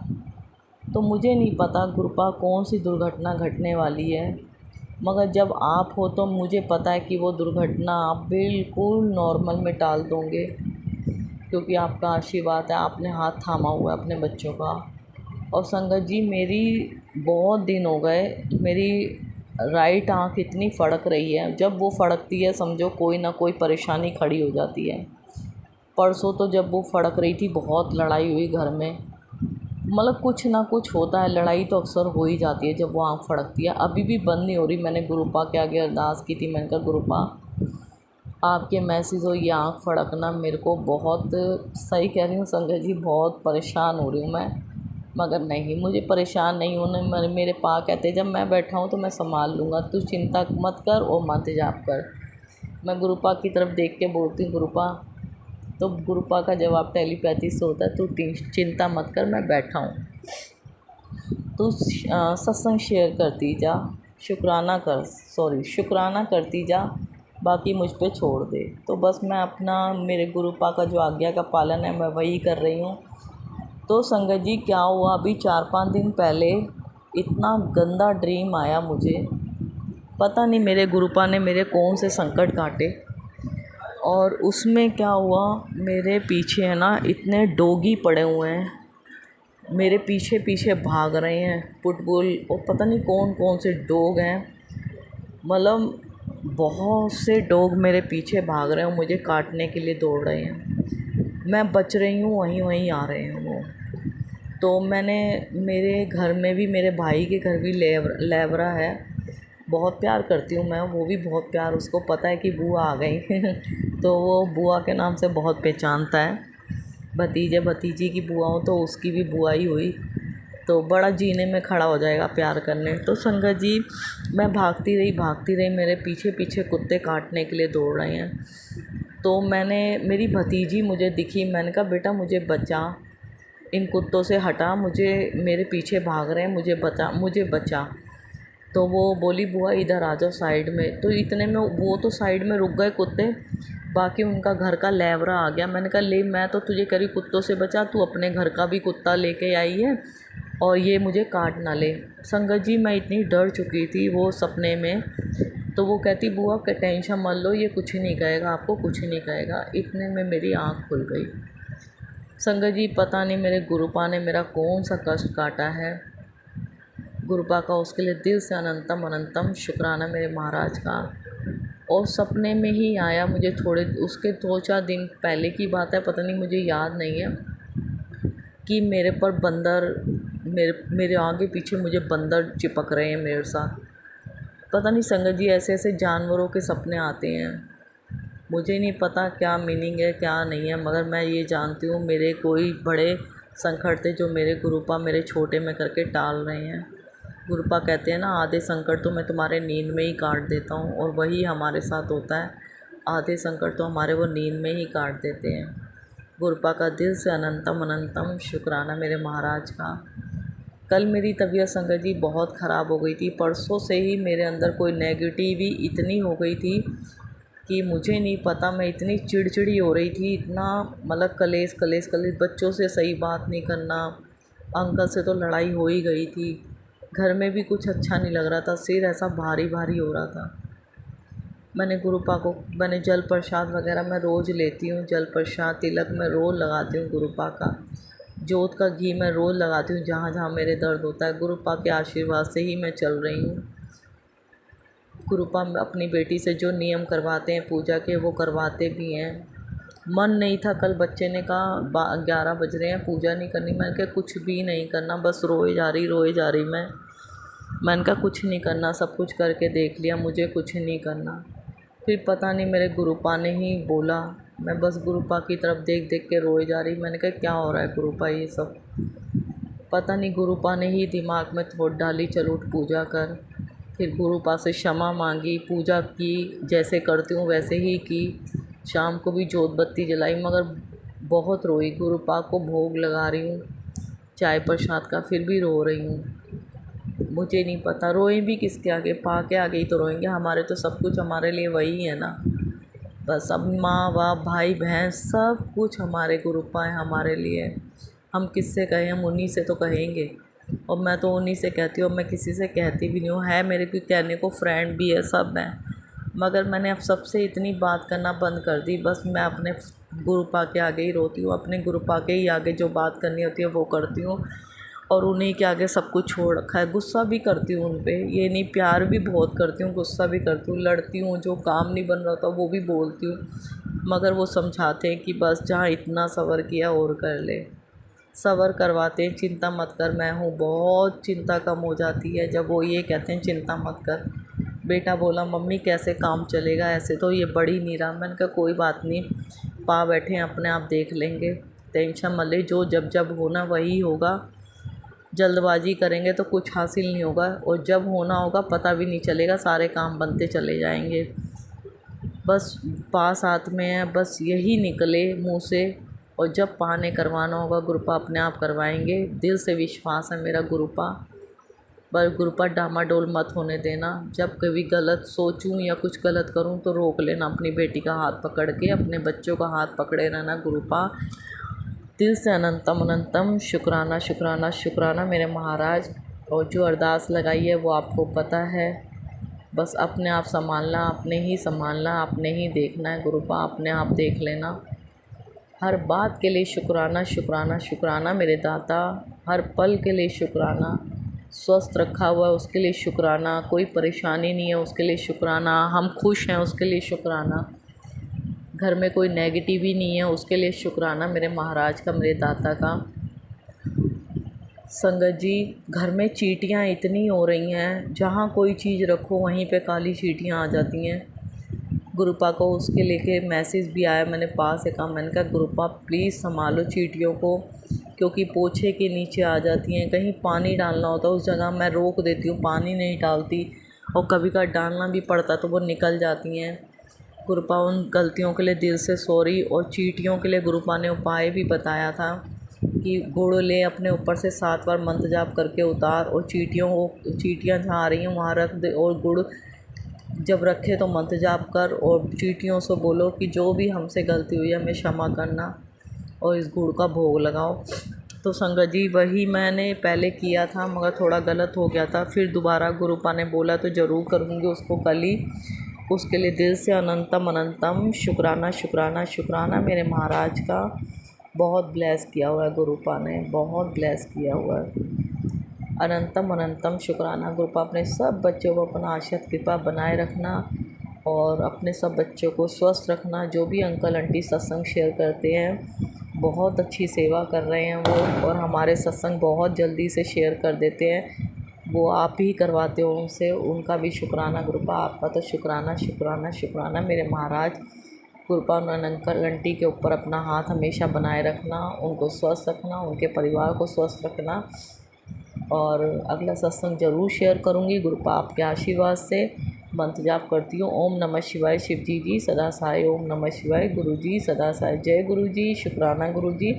तो मुझे नहीं पता गुरुपा कौन सी दुर्घटना घटने वाली है, मगर जब आप हो तो मुझे पता है कि वो दुर्घटना आप बिल्कुल नॉर्मल में टाल दोगे, क्योंकि आपका आशीर्वाद है, आपने हाथ थामा हुआ है अपने बच्चों का। और संगत जी, मेरी बहुत दिन हो गए, मेरी राइट आँख इतनी फड़क रही है, जब वो फड़कती है समझो कोई ना कोई परेशानी खड़ी हो जाती है। परसों तो जब वो फड़क रही थी बहुत लड़ाई हुई घर में, मतलब कुछ ना कुछ होता है, लड़ाई तो अक्सर हो ही जाती है जब वो आँख फड़कती है। अभी भी बंद नहीं हो रही। मैंने गुरुपा के आगे अरदास की थी, मैंने कहा गुरुपा आपके मैसेज हो ये आँख फड़कना मेरे को बहुत, सही कह रही हूँ संगत जी, बहुत परेशान हो रही हूँ मैं। मगर नहीं, मुझे परेशान नहीं होने, मेरे पा कहते जब मैं बैठा हूँ तो मैं संभाल लूँगा, तू चिंता मत कर और मंत्र जाप कर। मैं गुरुपा की तरफ देख के बोलती हूँ गुरुपा, तो गुरुपा का जवाब टेलीपैथी से होता है, तू चिंता मत कर, मैं बैठा हूँ, तू सत्संग शेयर करती जा, शुक्राना करती जा, बाकी मुझ पे छोड़ दे। तो बस मैं अपना, मेरे गुरुपा का जो आज्ञा का पालन है मैं वही कर रही हूँ। तो संगत जी क्या हुआ, अभी 4-5 दिन पहले इतना गंदा ड्रीम आया मुझे, पता नहीं मेरे गुरुपा ने मेरे कौन से संकट काटे। और उसमें क्या हुआ, मेरे पीछे है ना इतने डॉगी पड़े हुए हैं, मेरे पीछे पीछे भाग रहे हैं पुटबुल, और पता नहीं कौन कौन से डॉग हैं, मतलब बहुत से डॉग मेरे पीछे भाग रहे हैं, मुझे काटने के लिए दौड़ रहे हैं। मैं बच रही हूँ, वहीं आ रहे हैं वो। तो मैंने, मेरे घर में भी, मेरे भाई के घर भी लेबरा है, बहुत प्यार करती हूँ मैं, वो भी बहुत प्यार, उसको पता है कि बुआ आ गई तो वो बुआ के नाम से बहुत पहचानता है। भतीजे भतीजी की बुआ हो तो उसकी भी बुआ ही हुई, तो बड़ा जीने में खड़ा हो जाएगा प्यार करने। तो संगत जी मैं भागती रही, मेरे पीछे पीछे कुत्ते काटने के लिए दौड़ रहे हैं। तो मेरी भतीजी मुझे दिखी, मैंने कहा बेटा मुझे बचा, इन कुत्तों से हटा, मेरे पीछे भाग रहे हैं, मुझे बचा। तो वो बोली बुआ इधर आ जाओ साइड में। तो इतने में वो तो साइड में रुक गए कुत्ते, बाकी उनका घर का लेबरा आ गया। मैंने कहा ले, मैं तो तुझे करी कुत्तों से बचा, तू अपने घर का भी कुत्ता लेके आई है और ये मुझे काट ना ले। संगत जी मैं इतनी डर चुकी थी वो सपने में। तो वो कहती बुआ के टेंशन मत लो, ये कुछ नहीं कहेगा, आपको कुछ नहीं कहेगा। इतने में मेरी आँख खुल गई। संगत जी पता नहीं मेरे गुरुपा ने मेरा कौन सा कष्ट काटा है, गुरुपा का उसके लिए दिल से अनंतम अनंतम शुक्राना मेरे महाराज का। और सपने में ही आया मुझे, उसके 2-4 दिन पहले की बात है, पता नहीं मुझे याद नहीं है, कि मेरे पर बंदर, मेरे आगे पीछे मुझे बंदर चिपक रहे हैं मेरे साथ। पता नहीं संगत जी ऐसे ऐसे जानवरों के सपने आते हैं, मुझे नहीं पता क्या मीनिंग है क्या नहीं है, मगर मैं ये जानती हूँ मेरे कोई बड़े संकट थे जो मेरे गुरुपा मेरे छोटे में करके टाल रहे हैं। गुरुपा कहते हैं ना, आधे संकट तो मैं तुम्हारे नींद में ही काट देता हूँ, और वही हमारे साथ होता है, आधे संकट तो हमारे वो नींद में ही काट देते हैं। गुरुपा का दिल से अनंतम अनंतम शुक्राना मेरे महाराज का। कल मेरी तबीयत संगत जी बहुत ख़राब हो गई थी, परसों से ही मेरे अंदर कोई नेगेटिविटी इतनी हो गई थी कि मुझे नहीं पता, मैं इतनी चिड़चिड़ी हो रही थी, इतना मतलब कलेश, बच्चों से सही बात नहीं करना, अंकल से तो लड़ाई हो ही गई थी, घर में भी कुछ अच्छा नहीं लग रहा था, सिर ऐसा भारी भारी हो रहा था। मैंने गुरुपा को, मैंने जल प्रसाद वगैरह मैं रोज़ लेती हूँ, जल प्रसाद तिलक मैं रोज़ लगाती हूँ गुरुपा का, जोत का घी मैं रोज़ लगाती हूँ जहाँ जहाँ मेरे दर्द होता है। गुरुपा के आशीर्वाद से ही मैं चल रही हूँ। गुरुपा अपनी बेटी से जो नियम करवाते हैं पूजा के, वो करवाते भी हैं। मन नहीं था, कल बच्चे ने कहा 11 बज रहे हैं पूजा नहीं करनी, मैंने कहा कुछ भी नहीं करना, बस रोए जा रही मैंने कहा कुछ नहीं करना, सब कुछ करके देख लिया, मुझे कुछ नहीं करना। फिर पता नहीं मेरे गुरुपा ने ही बोला, मैं बस गुरुपा की तरफ देख देख के रोए जा रही। मैंने कहा क्या हो रहा है गुरुपा ये सब, पता नहीं गुरुपा ने ही दिमाग में थोड़ डाली, चल उठ पूजा कर। फिर गुरुपा से क्षमा मांगी, पूजा की, जैसे करती हूँ वैसे ही की, शाम को भी जोत बत्ती जलाई, मगर बहुत रोई। गुरुपा को भोग लगा रही हूँ चाय प्रसाद का, फिर भी रो रही हूँ। मुझे नहीं पता रोए भी किसके आगे, पा के आगे ही तो रोएंगे, हमारे तो सब कुछ हमारे लिए वही है ना, बस अब माँ बाप भाई बहन सब कुछ हमारे गुरुपा है हमारे लिए। हम किससे कहें, हम उन्हीं से तो कहेंगे। और मैं तो उन्हीं से कहती हूँ, मैं किसी से कहती भी नहीं हूँ। है मेरे कोई कहने को फ्रेंड भी है, सब हैं, मगर मैंने अब सबसे इतनी बात करना बंद कर दी। बस मैं अपने गुरुपा के आगे ही रोती हूँ, अपने गुरुपा के ही आगे जो बात करनी होती है वो करती हूँ, और उन्हीं के आगे सब कुछ छोड़ रखा है। गुस्सा भी करती हूँ उन पे, ये नहीं, प्यार भी बहुत करती हूँ, गुस्सा भी करती हूँ, लड़ती हूँ, जो काम नहीं बन रहा था वो भी बोलती हूँ, मगर वो समझाते हैं कि बस जहाँ इतना सब्र किया और कर ले। सब्र करवाते हैं, चिंता मत कर, मैं हूँ, बहुत चिंता कम हो जाती है जब वो ये कहते हैं चिंता मत कर। बेटा बोला मम्मी कैसे काम चलेगा, ऐसे तो ये बढ़ ही नहीं रहा। मैंने कहा कोई बात नहीं, पा बैठे हैं, अपने आप देख लेंगे, टेंशन मत ले, जो जब जब होना वही होगा। जल्दबाजी करेंगे तो कुछ हासिल नहीं होगा, और जब होना होगा पता भी नहीं चलेगा, सारे काम बनते चले जाएंगे। बस पास हाथ में है, बस यही निकले मुँह से, और जब पाने करवाना होगा गुरुपा अपने आप करवाएंगे। दिल से विश्वास है मेरा गुरुपा, पर गुरुपा डामाडोल मत होने देना। जब कभी गलत सोचूं या कुछ गलत करूं तो रोक लेना, अपनी बेटी का हाथ पकड़ के, अपने बच्चों का हाथ पकड़े रहना गुरुपा। दिल से अनंतम अनंतम शुक्राना शुक्राना शुक्राना मेरे महाराज। और जो अरदास लगाई है वो आपको पता है, बस अपने आप संभालना, अपने ही संभालना, अपने ही देखना है गुरुपा, अपने आप देख लेना। हर बात के लिए शुक्राना शुक्राना शुक्राना मेरे दाता, हर पल के लिए शुक्राना। स्वस्थ रखा हुआ है उसके लिए शुक्राना, कोई परेशानी नहीं है उसके लिए शुक्राना, हम खुश हैं उसके लिए शुक्राना, घर में कोई नेगेटिव ही नहीं है उसके लिए शुक्राना मेरे महाराज का, मेरे दाता का। संगत जी, घर में चींटियाँ इतनी हो रही हैं, जहाँ कोई चीज़ रखो वहीं पे काली चींटियाँ आ जाती हैं। गुरुपा को उसके लेके मैसेज भी आया, मैंने पास से कहा, मैंने कहा गुरुपा प्लीज़ संभालो चींटियों को, क्योंकि पोछे के नीचे आ जाती हैं। कहीं पानी डालना होता है उस जगह मैं रोक देती हूँ, पानी नहीं डालती, और कभी कभार डालना भी पड़ता तो वो निकल जाती हैं। गुरुपा उन गलतियों के लिए दिल से सॉरी। और चींटियों के लिए गुरुपा ने उपाय भी बताया था कि गुड़ ले, अपने ऊपर से 7 बार मंत्र जाप करके उतार, और चींटियाँ जहाँ आ रही हैं वहाँ रख दे, और गुड़ जब रखे तो मंत्र जाप कर, और चींटियों से बोलो कि जो भी हमसे गलती हुई है हमें क्षमा करना, और इस गुड़ का भोग लगाओ। तो संगत जी, वही मैंने पहले किया था मगर थोड़ा गलत हो गया था, फिर दोबारा गुरुपा ने बोला तो ज़रूर करूँगी उसको कल ही। उसके लिए दिल से अनंतम अनंतम शुक्राना शुक्राना शुक्राना मेरे महाराज का। बहुत ब्लेस किया हुआ है गुरुपा ने, बहुत ब्लेस किया हुआ है। अनंतम अनंतम शुक्राना गुरुपा। अपने सब बच्चों को अपना आशीर्वाद कृपा बनाए रखना, और अपने सब बच्चों को स्वस्थ रखना। जो भी अंकल आंटी सत्संग शेयर करते हैं, बहुत अच्छी सेवा कर रहे हैं वो, और हमारे सत्संग बहुत जल्दी से शेयर कर देते हैं, वो आप ही करवाते हो उनसे, उनका भी शुक्राना गुरुपा। आपका तो शुक्राना शुक्राना शुक्राना मेरे महाराज। गुरुपा उन अंकल आंटी के ऊपर अपना हाथ हमेशा बनाए रखना, उनको स्वस्थ रखना, उनके परिवार को स्वस्थ रखना। और अगला सत्संग ज़रूर शेयर करूँगी गुरुपा आपके आशीर्वाद से। मंत्र जाप करती हूँ, ओम नमः शिवाय शिवजी जी सदा सहाय, ओम नमः शिवाय गुरु जी सदा सहाय। जय गुरु जी, शुक्राना गुरु जी,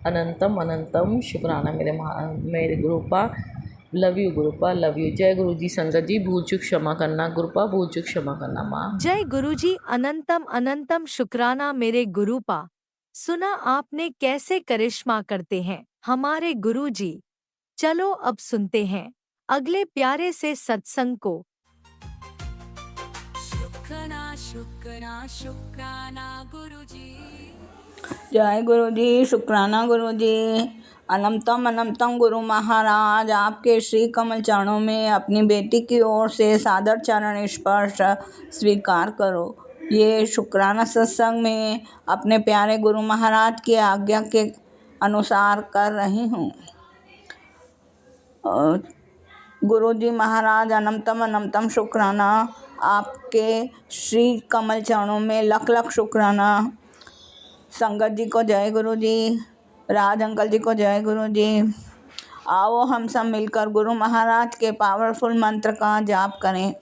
अनंतम अनंतम शुक्राना मेरे Gurupa. Love you Gurupa, love you. जय गुरु जी। संगत जी, भूल चूक क्षमा करना गुरुपा, भूल चूक क्षमा करना माँ। जय गुरुजी, अनंतम अनंतम शुक्राना मेरे गुरुपा। सुना आपने कैसे करिश्मा करते हैं हमारे गुरुजी। चलो अब सुनते हैं अगले प्यारे से सत्संग को। शुक्राना शुक्राना शुक्राना गुरुजी। जय गुरु जी, शुक्राना गुरु जी। अनंतम अनंतम गुरु महाराज, आपके श्री कमल चरणों में अपनी बेटी की ओर से सादर चरण स्पर्श स्वीकार करो। ये शुक्राना सत्संग में अपने प्यारे गुरु महाराज की आज्ञा के अनुसार कर रही हूँ। गुरु जी महाराज, अनंतम अनंतम शुक्राना, आपके श्री कमल चरणों में लख लख शुक्राना। संगत जी को जय गुरु जी, राज अंकल जी को जय गुरु जी। आओ हम सब मिलकर गुरु महाराज के पावरफुल मंत्र का जाप करें।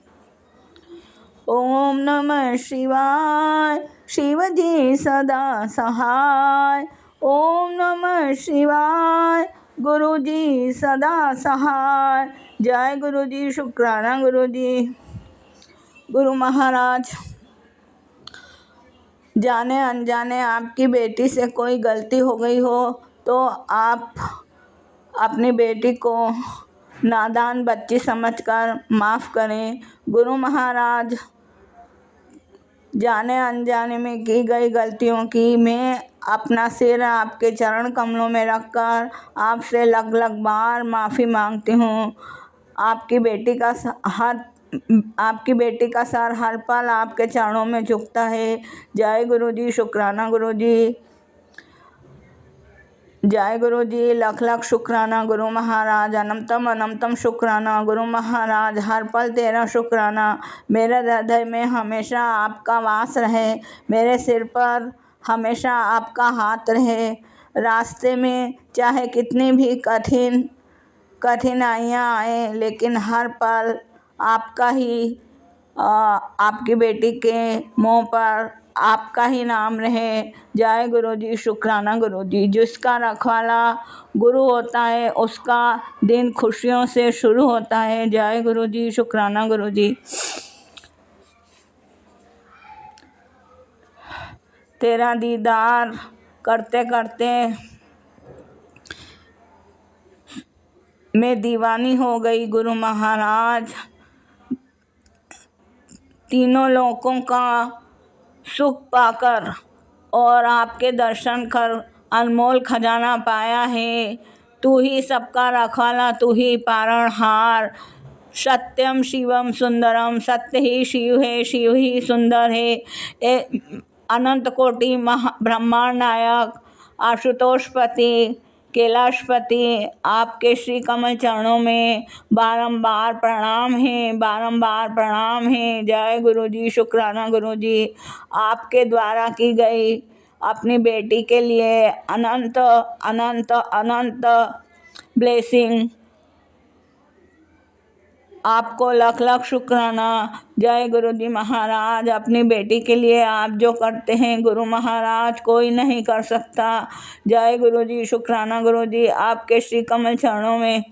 ओम नमः शिवाय, शिव जी सदा सहाय। ओम नमः शिवाय, गुरु जी सदा सहाय। जय गुरु जी, शुक्राना गुरु जी। गुरु महाराज, जाने अनजाने आपकी बेटी से कोई गलती हो गई हो तो आप अपनी बेटी को नादान बच्ची समझकर माफ़ करें। गुरु महाराज, जाने अनजाने में की गई गलतियों की मैं अपना सिर आपके चरण कमलों में रखकर आपसे लग लग बार माफ़ी मांगती हूँ। आपकी बेटी का सर हर पल आपके चरणों में झुकता है। जय गुरु जी, शुक्राना गुरु जी। जय गुरु जी, लख लख शुक्राना गुरु महाराज। अनंतम अनंतम शुक्राना गुरु महाराज। हर पल तेरा शुक्राना। मेरे हृदय में हमेशा आपका वास रहे। मेरे सिर पर हमेशा आपका हाथ रहे। रास्ते में चाहे कितनी भी कठिनाइयाँ आए, लेकिन हर पल आपका ही आपकी बेटी के मुँह पर आपका ही नाम रहे। जय गुरु जी, शुक्राना गुरु जी। जिसका रखवाला गुरु होता है उसका दिन खुशियों से शुरू होता है। जय गुरु जी, शुक्राना गुरु जी। तेरा दीदार करते करते मैं दीवानी हो गई गुरु महाराज। तीनों लोकों का सुख पाकर और आपके दर्शन कर अनमोल खजाना पाया है। तू ही सबका रखवाला, तू ही पारणहार। सत्यम शिवम सुंदरम, सत्य ही शिव है, शिव ही सुंदर है। अनंत कोटि ब्रह्मांड नायक आशुतोषपति कैलाशपति, आपके श्री कमल चरणों में बारंबार प्रणाम है, बारंबार प्रणाम है। जय गुरु जी, शुक्राना गुरु जी। आपके द्वारा की गई अपनी बेटी के लिए अनंत अनंत अनंत ब्लेसिंग। आपको लख लख शुक्राना। जय गुरु जी महाराज। अपनी बेटी के लिए आप जो करते हैं गुरु महाराज, कोई नहीं कर सकता। जय गुरु जी, शुक्राना गुरु जी। आपके श्री कमल चरणों में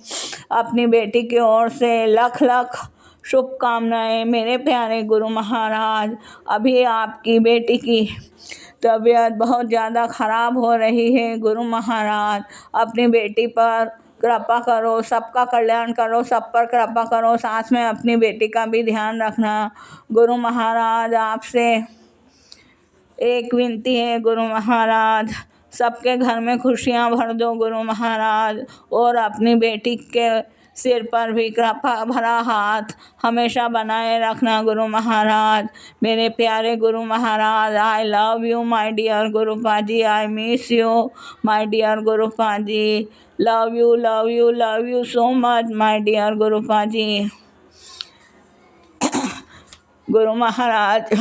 अपनी बेटी की ओर से लख लख शुभकामनाएं मेरे प्यारे गुरु महाराज। अभी आपकी बेटी की तबीयत बहुत ज़्यादा ख़राब हो रही है गुरु महाराज। अपनी बेटी पर कृपा करो, सबका कल्याण करो, सब पर कृपा करो। साथ में अपनी बेटी का भी ध्यान रखना गुरु महाराज। आपसे एक विनती है गुरु महाराज, सबके घर में खुशियाँ भर दो गुरु महाराज। और अपनी बेटी के सिर पर भी कृपा भरा हाथ हमेशा बनाए रखना गुरु महाराज। मेरे प्यारे गुरु महाराज, I love you my dear Gurupa ji. I miss you my dear Gurupa ji. Love you love you love you so much my dear Gurupa ji. गुरु महाराज,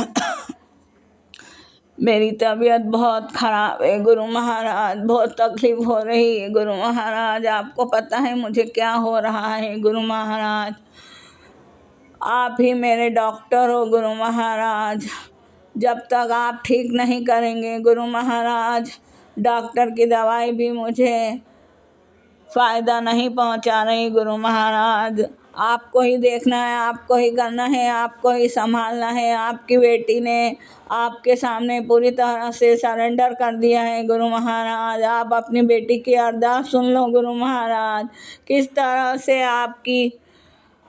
मेरी तबीयत बहुत ख़राब है गुरु महाराज, बहुत तकलीफ़ हो रही है गुरु महाराज। आपको पता है मुझे क्या हो रहा है गुरु महाराज। आप ही मेरे डॉक्टर हो गुरु महाराज। जब तक आप ठीक नहीं करेंगे गुरु महाराज, डॉक्टर की दवाई भी मुझे फ़ायदा नहीं पहुंचा रही गुरु महाराज। आपको ही देखना है, आपको ही करना है, आपको ही संभालना है। आपकी बेटी ने आपके सामने पूरी तरह से सरेंडर कर दिया है गुरु महाराज। आप अपनी बेटी की अरदास सुन लो गुरु महाराज। किस तरह से आपकी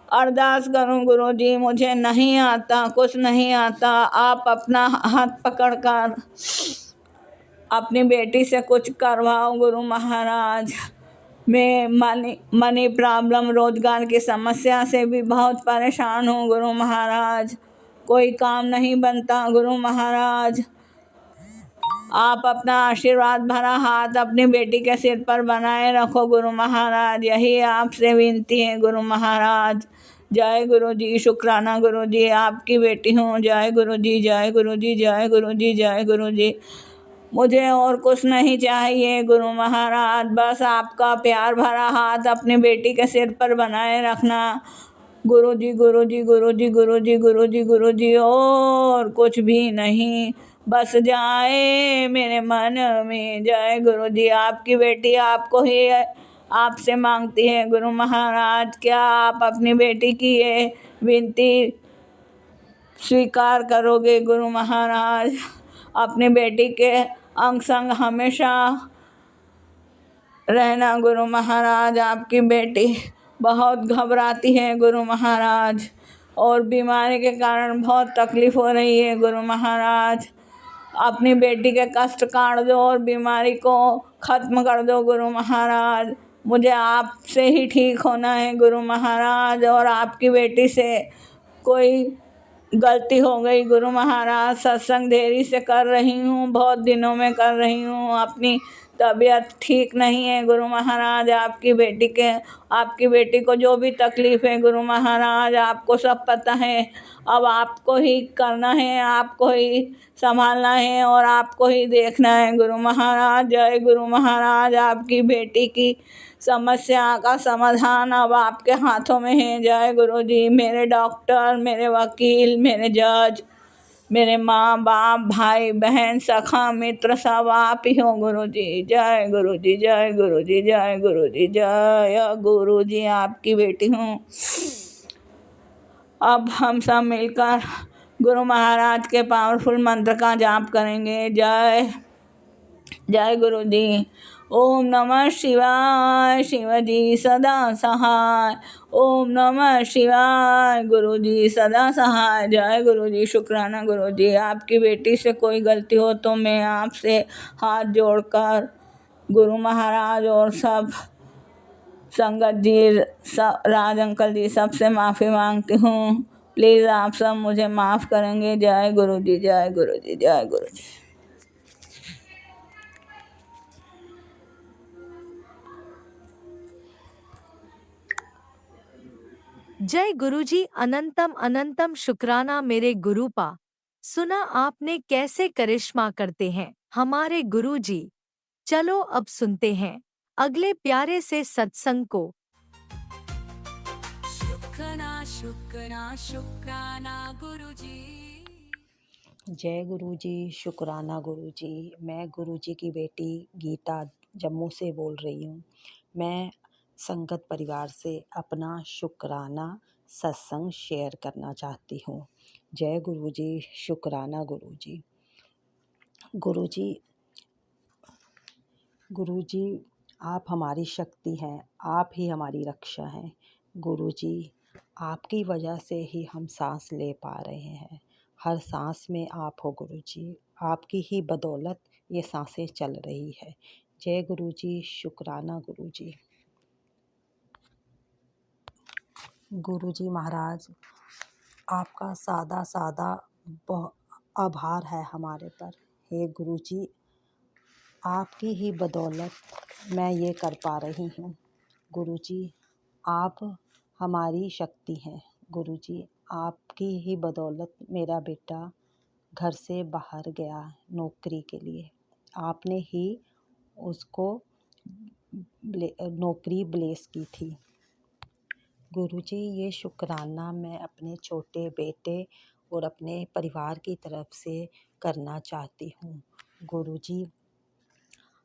अरदास करूं गुरु जी, मुझे नहीं आता, कुछ नहीं आता। आप अपना हाथ पकड़कर अपनी बेटी से कुछ करवाओ गुरु महाराज। मैं मनी प्रॉब्लम, रोजगार की समस्या से भी बहुत परेशान हूँ गुरु महाराज। कोई काम नहीं बनता गुरु महाराज। आप अपना आशीर्वाद भरा हाथ अपनी बेटी के सिर पर बनाए रखो गुरु महाराज। यही आपसे विनती है गुरु महाराज। जय गुरु जी, शुक्राना गुरु जी। आपकी बेटी हूँ। जय गुरु जी, जय गुरु जी, जय गुरु जी, जय गुरु जी। मुझे और कुछ नहीं चाहिए गुरु महाराज, बस आपका प्यार भरा हाथ अपनी बेटी के सिर पर बनाए रखना गुरु जी, गुरु जी, गुरु जी, गुरु जी, गुरु जी, गुरु जी। और कुछ भी नहीं, बस जाए मेरे मन में। जय गुरु जी। आपकी बेटी आपको ही आपसे मांगती है गुरु महाराज। क्या आप अपनी बेटी की ये विनती स्वीकार करोगे गुरु महाराज? अपनी बेटी के अंग संग हमेशा रहना गुरु महाराज। आपकी बेटी बहुत घबराती है गुरु महाराज, और बीमारी के कारण बहुत तकलीफ हो रही है गुरु महाराज। अपनी बेटी के कष्ट काट दो और बीमारी को ख़त्म कर दो गुरु महाराज। मुझे आपसे ही ठीक होना है गुरु महाराज, और आपकी बेटी से कोई गलती हो गई गुरु महाराज। सत्संग देरी से कर रही हूँ, बहुत दिनों में कर रही हूँ। अपनी तबीयत ठीक नहीं है गुरु महाराज। आपकी बेटी को जो भी तकलीफ़ है गुरु महाराज, आपको सब पता है। अब आपको ही करना है, आपको ही संभालना है और आपको ही देखना है गुरु महाराज। जय गुरु महाराज। आपकी बेटी की समस्या का समाधान अब आपके हाथों में है। जय गुरु जी। मेरे डॉक्टर, मेरे वकील, मेरे जज, मेरे माँ बाप, भाई बहन, सखा मित्र सब आप ही हो गुरु जी। जय गुरु जी, जय गुरु जी, जय गुरु जी, जय गुरु जी। आपकी बेटी हूँ। अब हम सब मिलकर गुरु महाराज के पावरफुल मंत्र का जाप करेंगे। जय जय गुरु जी। ओम नमः शिवाय। शिव जी सदा सहाय। ओम नमः शिवाय। गुरु जी सदा सहाय। जय गुरु जी। शुक्राना गुरु जी। आपकी बेटी से कोई गलती हो तो मैं आपसे हाथ जोड़कर गुरु महाराज और सब संगत जी, राज अंकल जी, सबसे माफ़ी मांगती हूँ। प्लीज़ आप सब मुझे माफ़ करेंगे। जय गुरु जी, जय गुरु जी, जय गुरु जी। जय गुरुजी। अनंतम अनंतम शुक्राना मेरे गुरुपा। सुना आपने कैसे करिश्मा करते हैं हमारे गुरुजी। चलो अब सुनते हैं अगले प्यारे से सत्संग को। शुक्राना शुक्राना शुक्राना गुरुजी। जय गुरु जी। शुक्राना गुरु जी। मैं गुरु जी की बेटी गीता जम्मू से बोल रही हूँ। मैं संगत परिवार से अपना शुक्राना सत्संग शेयर करना चाहती हूँ। जय गुरु जी। शुक्राना गुरु जी। गुरु जी, गुरु जी आप हमारी शक्ति हैं, आप ही हमारी रक्षा हैं। गुरु जी आपकी वजह से ही हम सांस ले पा रहे हैं। हर सांस में आप हो गुरु जी। आपकी ही बदौलत ये सांसें चल रही है। जय गुरु जी। शुक्राना गुरु जी। गुरु जी महाराज आपका सादा सादा आभार है हमारे पर। हे गुरु जी आपकी ही बदौलत मैं ये कर पा रही हूँ। गुरु जी आप हमारी शक्ति हैं। गुरु जी आपकी ही बदौलत मेरा बेटा घर से बाहर गया नौकरी के लिए। आपने ही उसको नौकरी ब्लेस की थी। गुरुजी ये शुक्राना मैं अपने छोटे बेटे और अपने परिवार की तरफ से करना चाहती हूँ। गुरुजी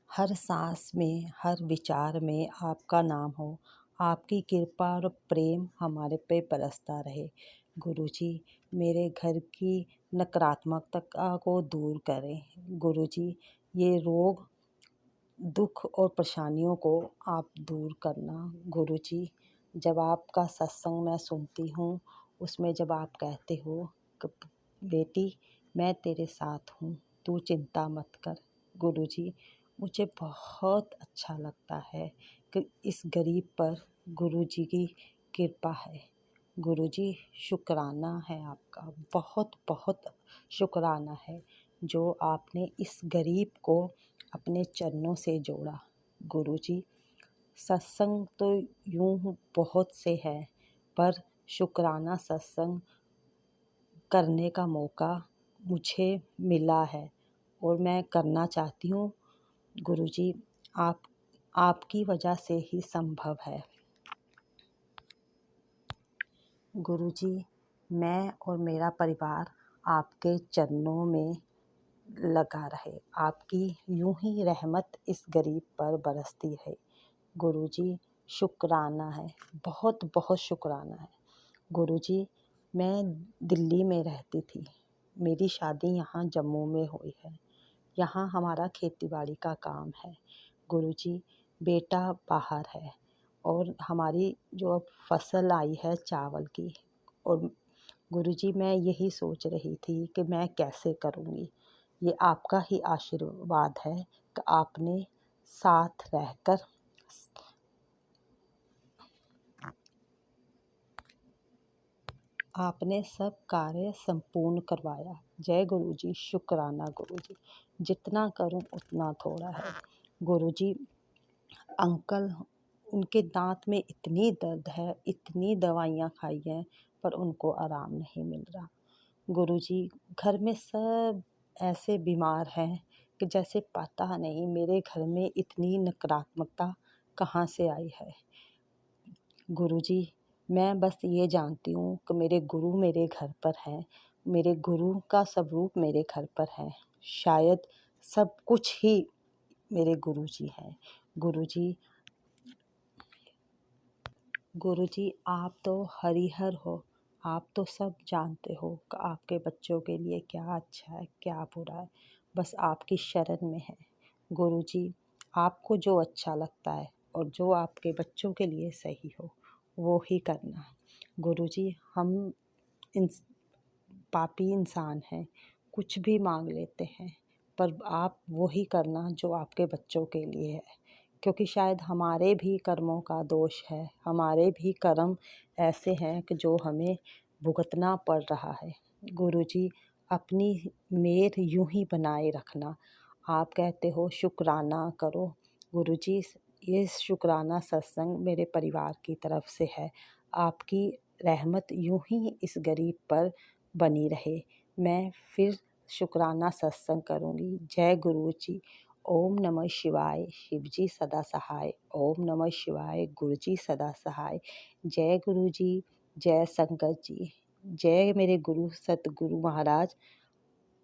हर सांस में, हर विचार में आपका नाम हो। आपकी कृपा और प्रेम हमारे पे बरसता रहे। गुरुजी मेरे घर की नकारात्मकता को दूर करें। गुरुजी ये रोग, दुख और परेशानियों को आप दूर करना। गुरुजी जब आपका सत्संग मैं सुनती हूँ, उसमें जब आप कहते हो कि बेटी मैं तेरे साथ हूँ, तू चिंता मत कर। गुरुजी मुझे बहुत अच्छा लगता है कि इस गरीब पर गुरुजी की कृपा है। गुरुजी शुक्राना है आपका, बहुत बहुत शुक्राना है जो आपने इस गरीब को अपने चरणों से जोड़ा। गुरुजी सत्संग तो यूँ बहुत से है, पर शुक्राना सत्संग करने का मौका मुझे मिला है और मैं करना चाहती हूँ। गुरुजी आपकी वजह से ही संभव है। गुरुजी मैं और मेरा परिवार आपके चरणों में लगा रहे। आपकी यूं ही रहमत इस गरीब पर बरसती रहे। गुरुजी शुक्राना है, बहुत बहुत शुक्राना है। गुरुजी मैं दिल्ली में रहती थी, मेरी शादी यहाँ जम्मू में हुई है। यहाँ हमारा खेती बाड़ी का काम है। गुरुजी बेटा बाहर है और हमारी जो अब फसल आई है चावल की, और गुरुजी मैं यही सोच रही थी कि मैं कैसे करूँगी। ये आपका ही आशीर्वाद है कि आपने साथ रहकर आपने सब कार्य संपूर्ण करवाया। जय गुरुजी, शुक्राना गुरुजी। जितना करूं उतना थोड़ा है। गुरुजी, अंकल, उनके दांत में इतनी दर्द है, इतनी दवाइयाँ खाई हैं, पर उनको आराम नहीं मिल रहा। गुरुजी, घर में सब ऐसे बीमार हैं कि जैसे पता नहीं मेरे घर में इतनी नकारात्मकता कहाँ से आई है। गुरुजी, मैं बस ये जानती हूँ कि मेरे गुरु मेरे घर पर हैं, मेरे गुरु का स्वरूप मेरे घर पर है। शायद सब कुछ ही मेरे गुरुजी हैं। गुरुजी, आप तो हरिहर हो, आप तो सब जानते हो कि आपके बच्चों के लिए क्या अच्छा है, क्या बुरा है। बस आपकी शरण में है। गुरुजी, आपको जो अच्छा लगता है और जो आपके बच्चों के लिए सही हो, वो ही करना। गुरुजी, हम पापी इंसान हैं, कुछ भी मांग लेते हैं, पर आप वो ही करना जो आपके बच्चों के लिए है, क्योंकि शायद हमारे भी कर्मों का दोष है, हमारे भी कर्म ऐसे हैं कि जो हमें भुगतना पड़ रहा है। गुरुजी, अपनी मेहर यूं ही बनाए रखना। आप कहते हो शुक्राना करो। गुरुजी, ये शुक्राना सत्संग मेरे परिवार की तरफ से है। आपकी रहमत यूं ही इस गरीब पर बनी रहे। मैं फिर शुक्राना सत्संग करूँगी। जय गुरुजी। ओम नमः शिवाय, शिवजी सदा सहाय। ओम नमः शिवाय, गुरुजी सदा सहाय। जय गुरुजी, जय संगत जी, जय मेरे गुरु सतगुरु महाराज।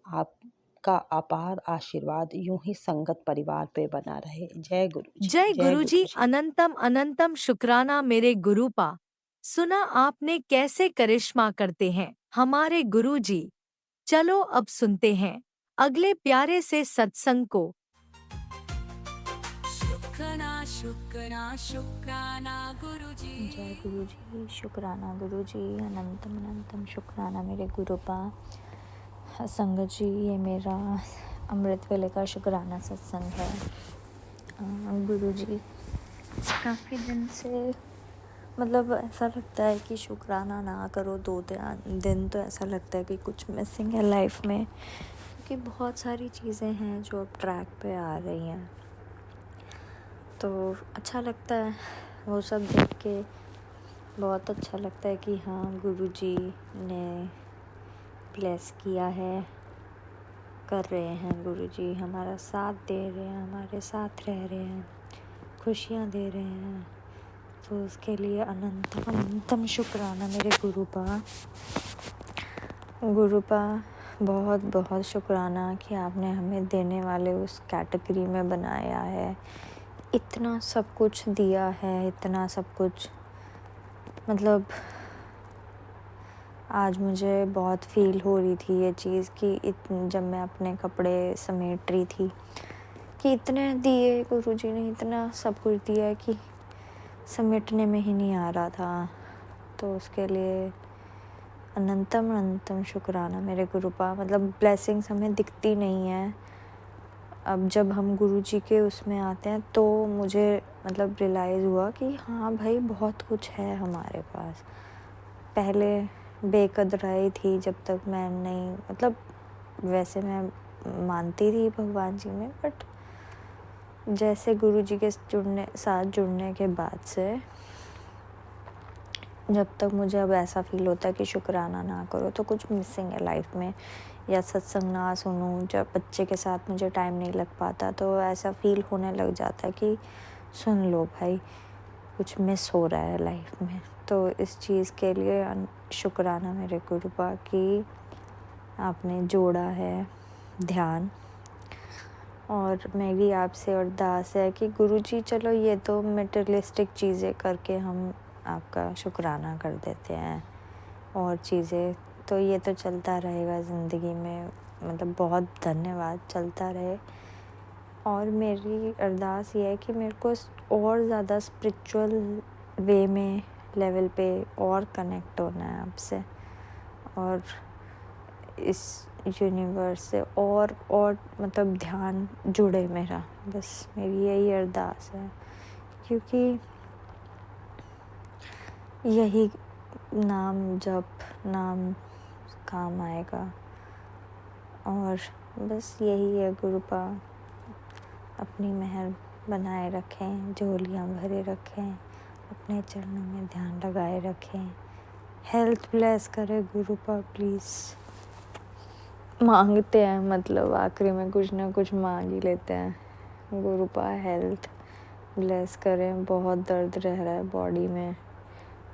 आपका अपार आशीर्वाद यूं ही संगत परिवार पे बना रहे। जय गुरुजी। जय गुरुजी, अनंतम अनंतम शुक्राना मेरे गुरुपा। सुना आपने कैसे करिश्मा करते हैं हमारे गुरुजी। चलो अब सुनते हैं अगले प्यारे से सत्संग को। शुक्राना शुक्राना गुरुजी। जय गुरुजी, शुक्राना गुरुजी, अनंतम अनंतम शुक्राना मेरे गुरुपा। संगत जी, ये मेरा अमृत वेले का शुक्राना सत्संग है। गुरुजी, काफ़ी दिन से मतलब ऐसा लगता है कि शुक्राना ना करो 2 दिन तो ऐसा लगता है कि कुछ मिसिंग है लाइफ में, क्योंकि बहुत सारी चीज़ें हैं जो अब ट्रैक पे आ रही हैं। तो अच्छा लगता है वो सब देख के, बहुत अच्छा लगता है कि हाँ गुरुजी ने ब्लेस किया है, कर रहे हैं। गुरुजी हमारा साथ दे रहे हैं, हमारे साथ रह रहे हैं, खुशियाँ दे रहे हैं। तो उसके लिए अनंतम अनंतम शुक्राना मेरे गुरुपा। बहुत बहुत शुक्राना कि आपने हमें देने वाले उस कैटेगरी में बनाया है। इतना सब कुछ दिया है, इतना सब कुछ, मतलब आज मुझे बहुत फील हो रही थी ये चीज़ कि जब मैं अपने कपड़े समेट रही थी कि इतने दिए गुरुजी ने, इतना सब कुछ दिया है कि समेटने में ही नहीं आ रहा था। तो उसके लिए अनंतम अनंतम शुक्राना मेरे गुरुपा। मतलब ब्लेसिंग्स हमें दिखती नहीं है, अब जब हम गुरुजी के उसमें आते हैं तो मुझे मतलब रियलाइज़ हुआ कि हाँ भाई बहुत कुछ है हमारे पास। पहले बेकदराई थी जब तक मैं नहीं, मतलब वैसे मैं मानती थी भगवान जी में, बट जैसे गुरुजी के साथ जुड़ने के बाद से जब तक मुझे अब ऐसा फील होता है कि शुक्राना ना करो तो कुछ मिसिंग है लाइफ में, या सत्संग ना सुनूं, जब बच्चे के साथ मुझे टाइम नहीं लग पाता तो ऐसा फील होने लग जाता है कि सुन लो भाई कुछ मिस हो रहा है लाइफ में। तो इस चीज़ के लिए शुक्राना मेरे गुरुपा कि आपने जोड़ा है ध्यान। और मेरी आपसे अरदास है कि गुरुजी चलो ये तो मटेरियलिस्टिक चीज़ें करके हम आपका शुक्राना कर देते हैं, और चीज़ें तो ये तो चलता रहेगा ज़िंदगी में, मतलब बहुत धन्यवाद, चलता रहे। और मेरी अरदास ये है कि मेरे को और ज़्यादा स्पिरिचुअल वे में लेवल पे और कनेक्ट होना है आपसे, और इस यूनिवर्स से और मतलब ध्यान जुड़े मेरा, बस मेरी यही अरदास है, क्योंकि यही नाम काम आएगा। और बस यही है, गुरुपा अपनी मेहर बनाए रखें, झोलियाँ भरे रखें, अपने चरणों में ध्यान लगाए रखें, हेल्थ ब्लेस करें गुरुपा प्लीज़। मांगते हैं, मतलब आखिरी में कुछ ना कुछ मांग ही लेते हैं। गुरुपा हेल्थ ब्लेस करें, बहुत दर्द रह रहा है बॉडी में।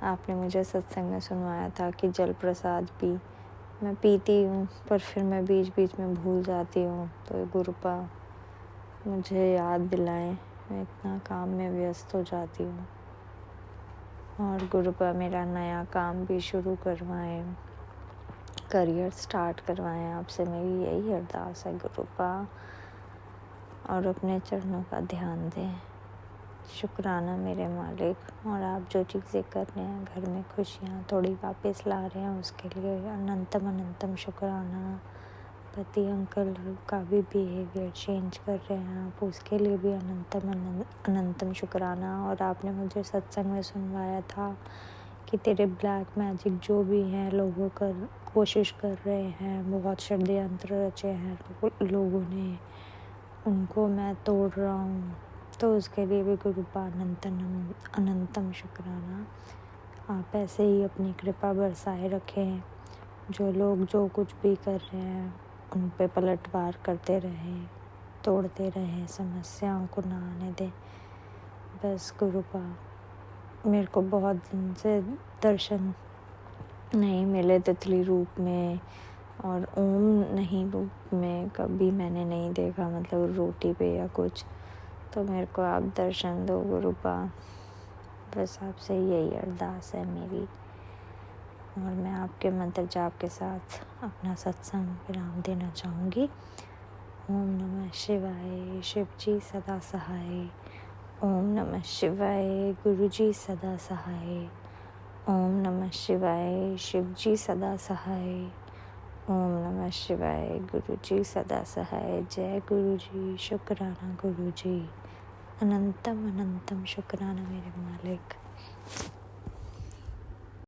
आपने मुझे सत्संग में सुनवाया था कि जल प्रसाद पी, मैं पीती हूँ पर फिर मैं बीच बीच में भूल जाती हूँ, तो गुरुपा मुझे याद दिलाएं, मैं इतना काम में व्यस्त हो जाती हूँ। और गुरुपा मेरा नया काम भी शुरू करवाएं, करियर स्टार्ट करवाएं, आपसे मेरी यही अरदास है गुरुपा। और अपने चरणों का ध्यान दें। शुक्राना मेरे मालिक, और आप जो चीज़ें कर रहे हैं, घर में खुशियाँ थोड़ी वापस ला रहे हैं, उसके लिए अनंतम शुक्राना। पति अंकल का भी बिहेवियर चेंज कर रहे हैं आप, उसके लिए भी अनंतम शुक्राना। और आपने मुझे सत्संग में सुनवाया था कि तेरे ब्लैक मैजिक जो भी हैं लोगों कर कोशिश कर रहे हैं, बहुत षड्यंत्र रचे हैं लोगों ने, उनको मैं तोड़ रहा हूँ, तो उसके लिए भी गुरुपा अनंतम शुक्राना। आप ऐसे ही अपनी कृपा बरसाए रखें, जो लोग जो कुछ भी कर रहे हैं उन पे पलटवार करते रहें, तोड़ते रहें, समस्याओं को ना आने दें। बस गुरुपा मेरे को बहुत दिन से दर्शन नहीं मिले तितली रूप में, और ओम नहीं रूप में कभी मैंने नहीं देखा, मतलब रोटी पे या कुछ, तो मेरे को आप दर्शन दो गुरुपा, बस आपसे यही अरदास है मेरी। और मैं आपके मंत्र जाप के साथ अपना सत्संग विराम देना चाहूँगी। ओम नमः शिवाय, शिव जी सदा सहाय। ओम नमः शिवाय, गुरु जी सदा सहाय। ओम नमः शिवाय, शिव जी सदा सहाय। ओम नमः शिवाय, गुरु जी सदा सहाय। जय गुरु जी, शुक्राना गुरु जी, अनंतम शुक्राना मेरे मालिक।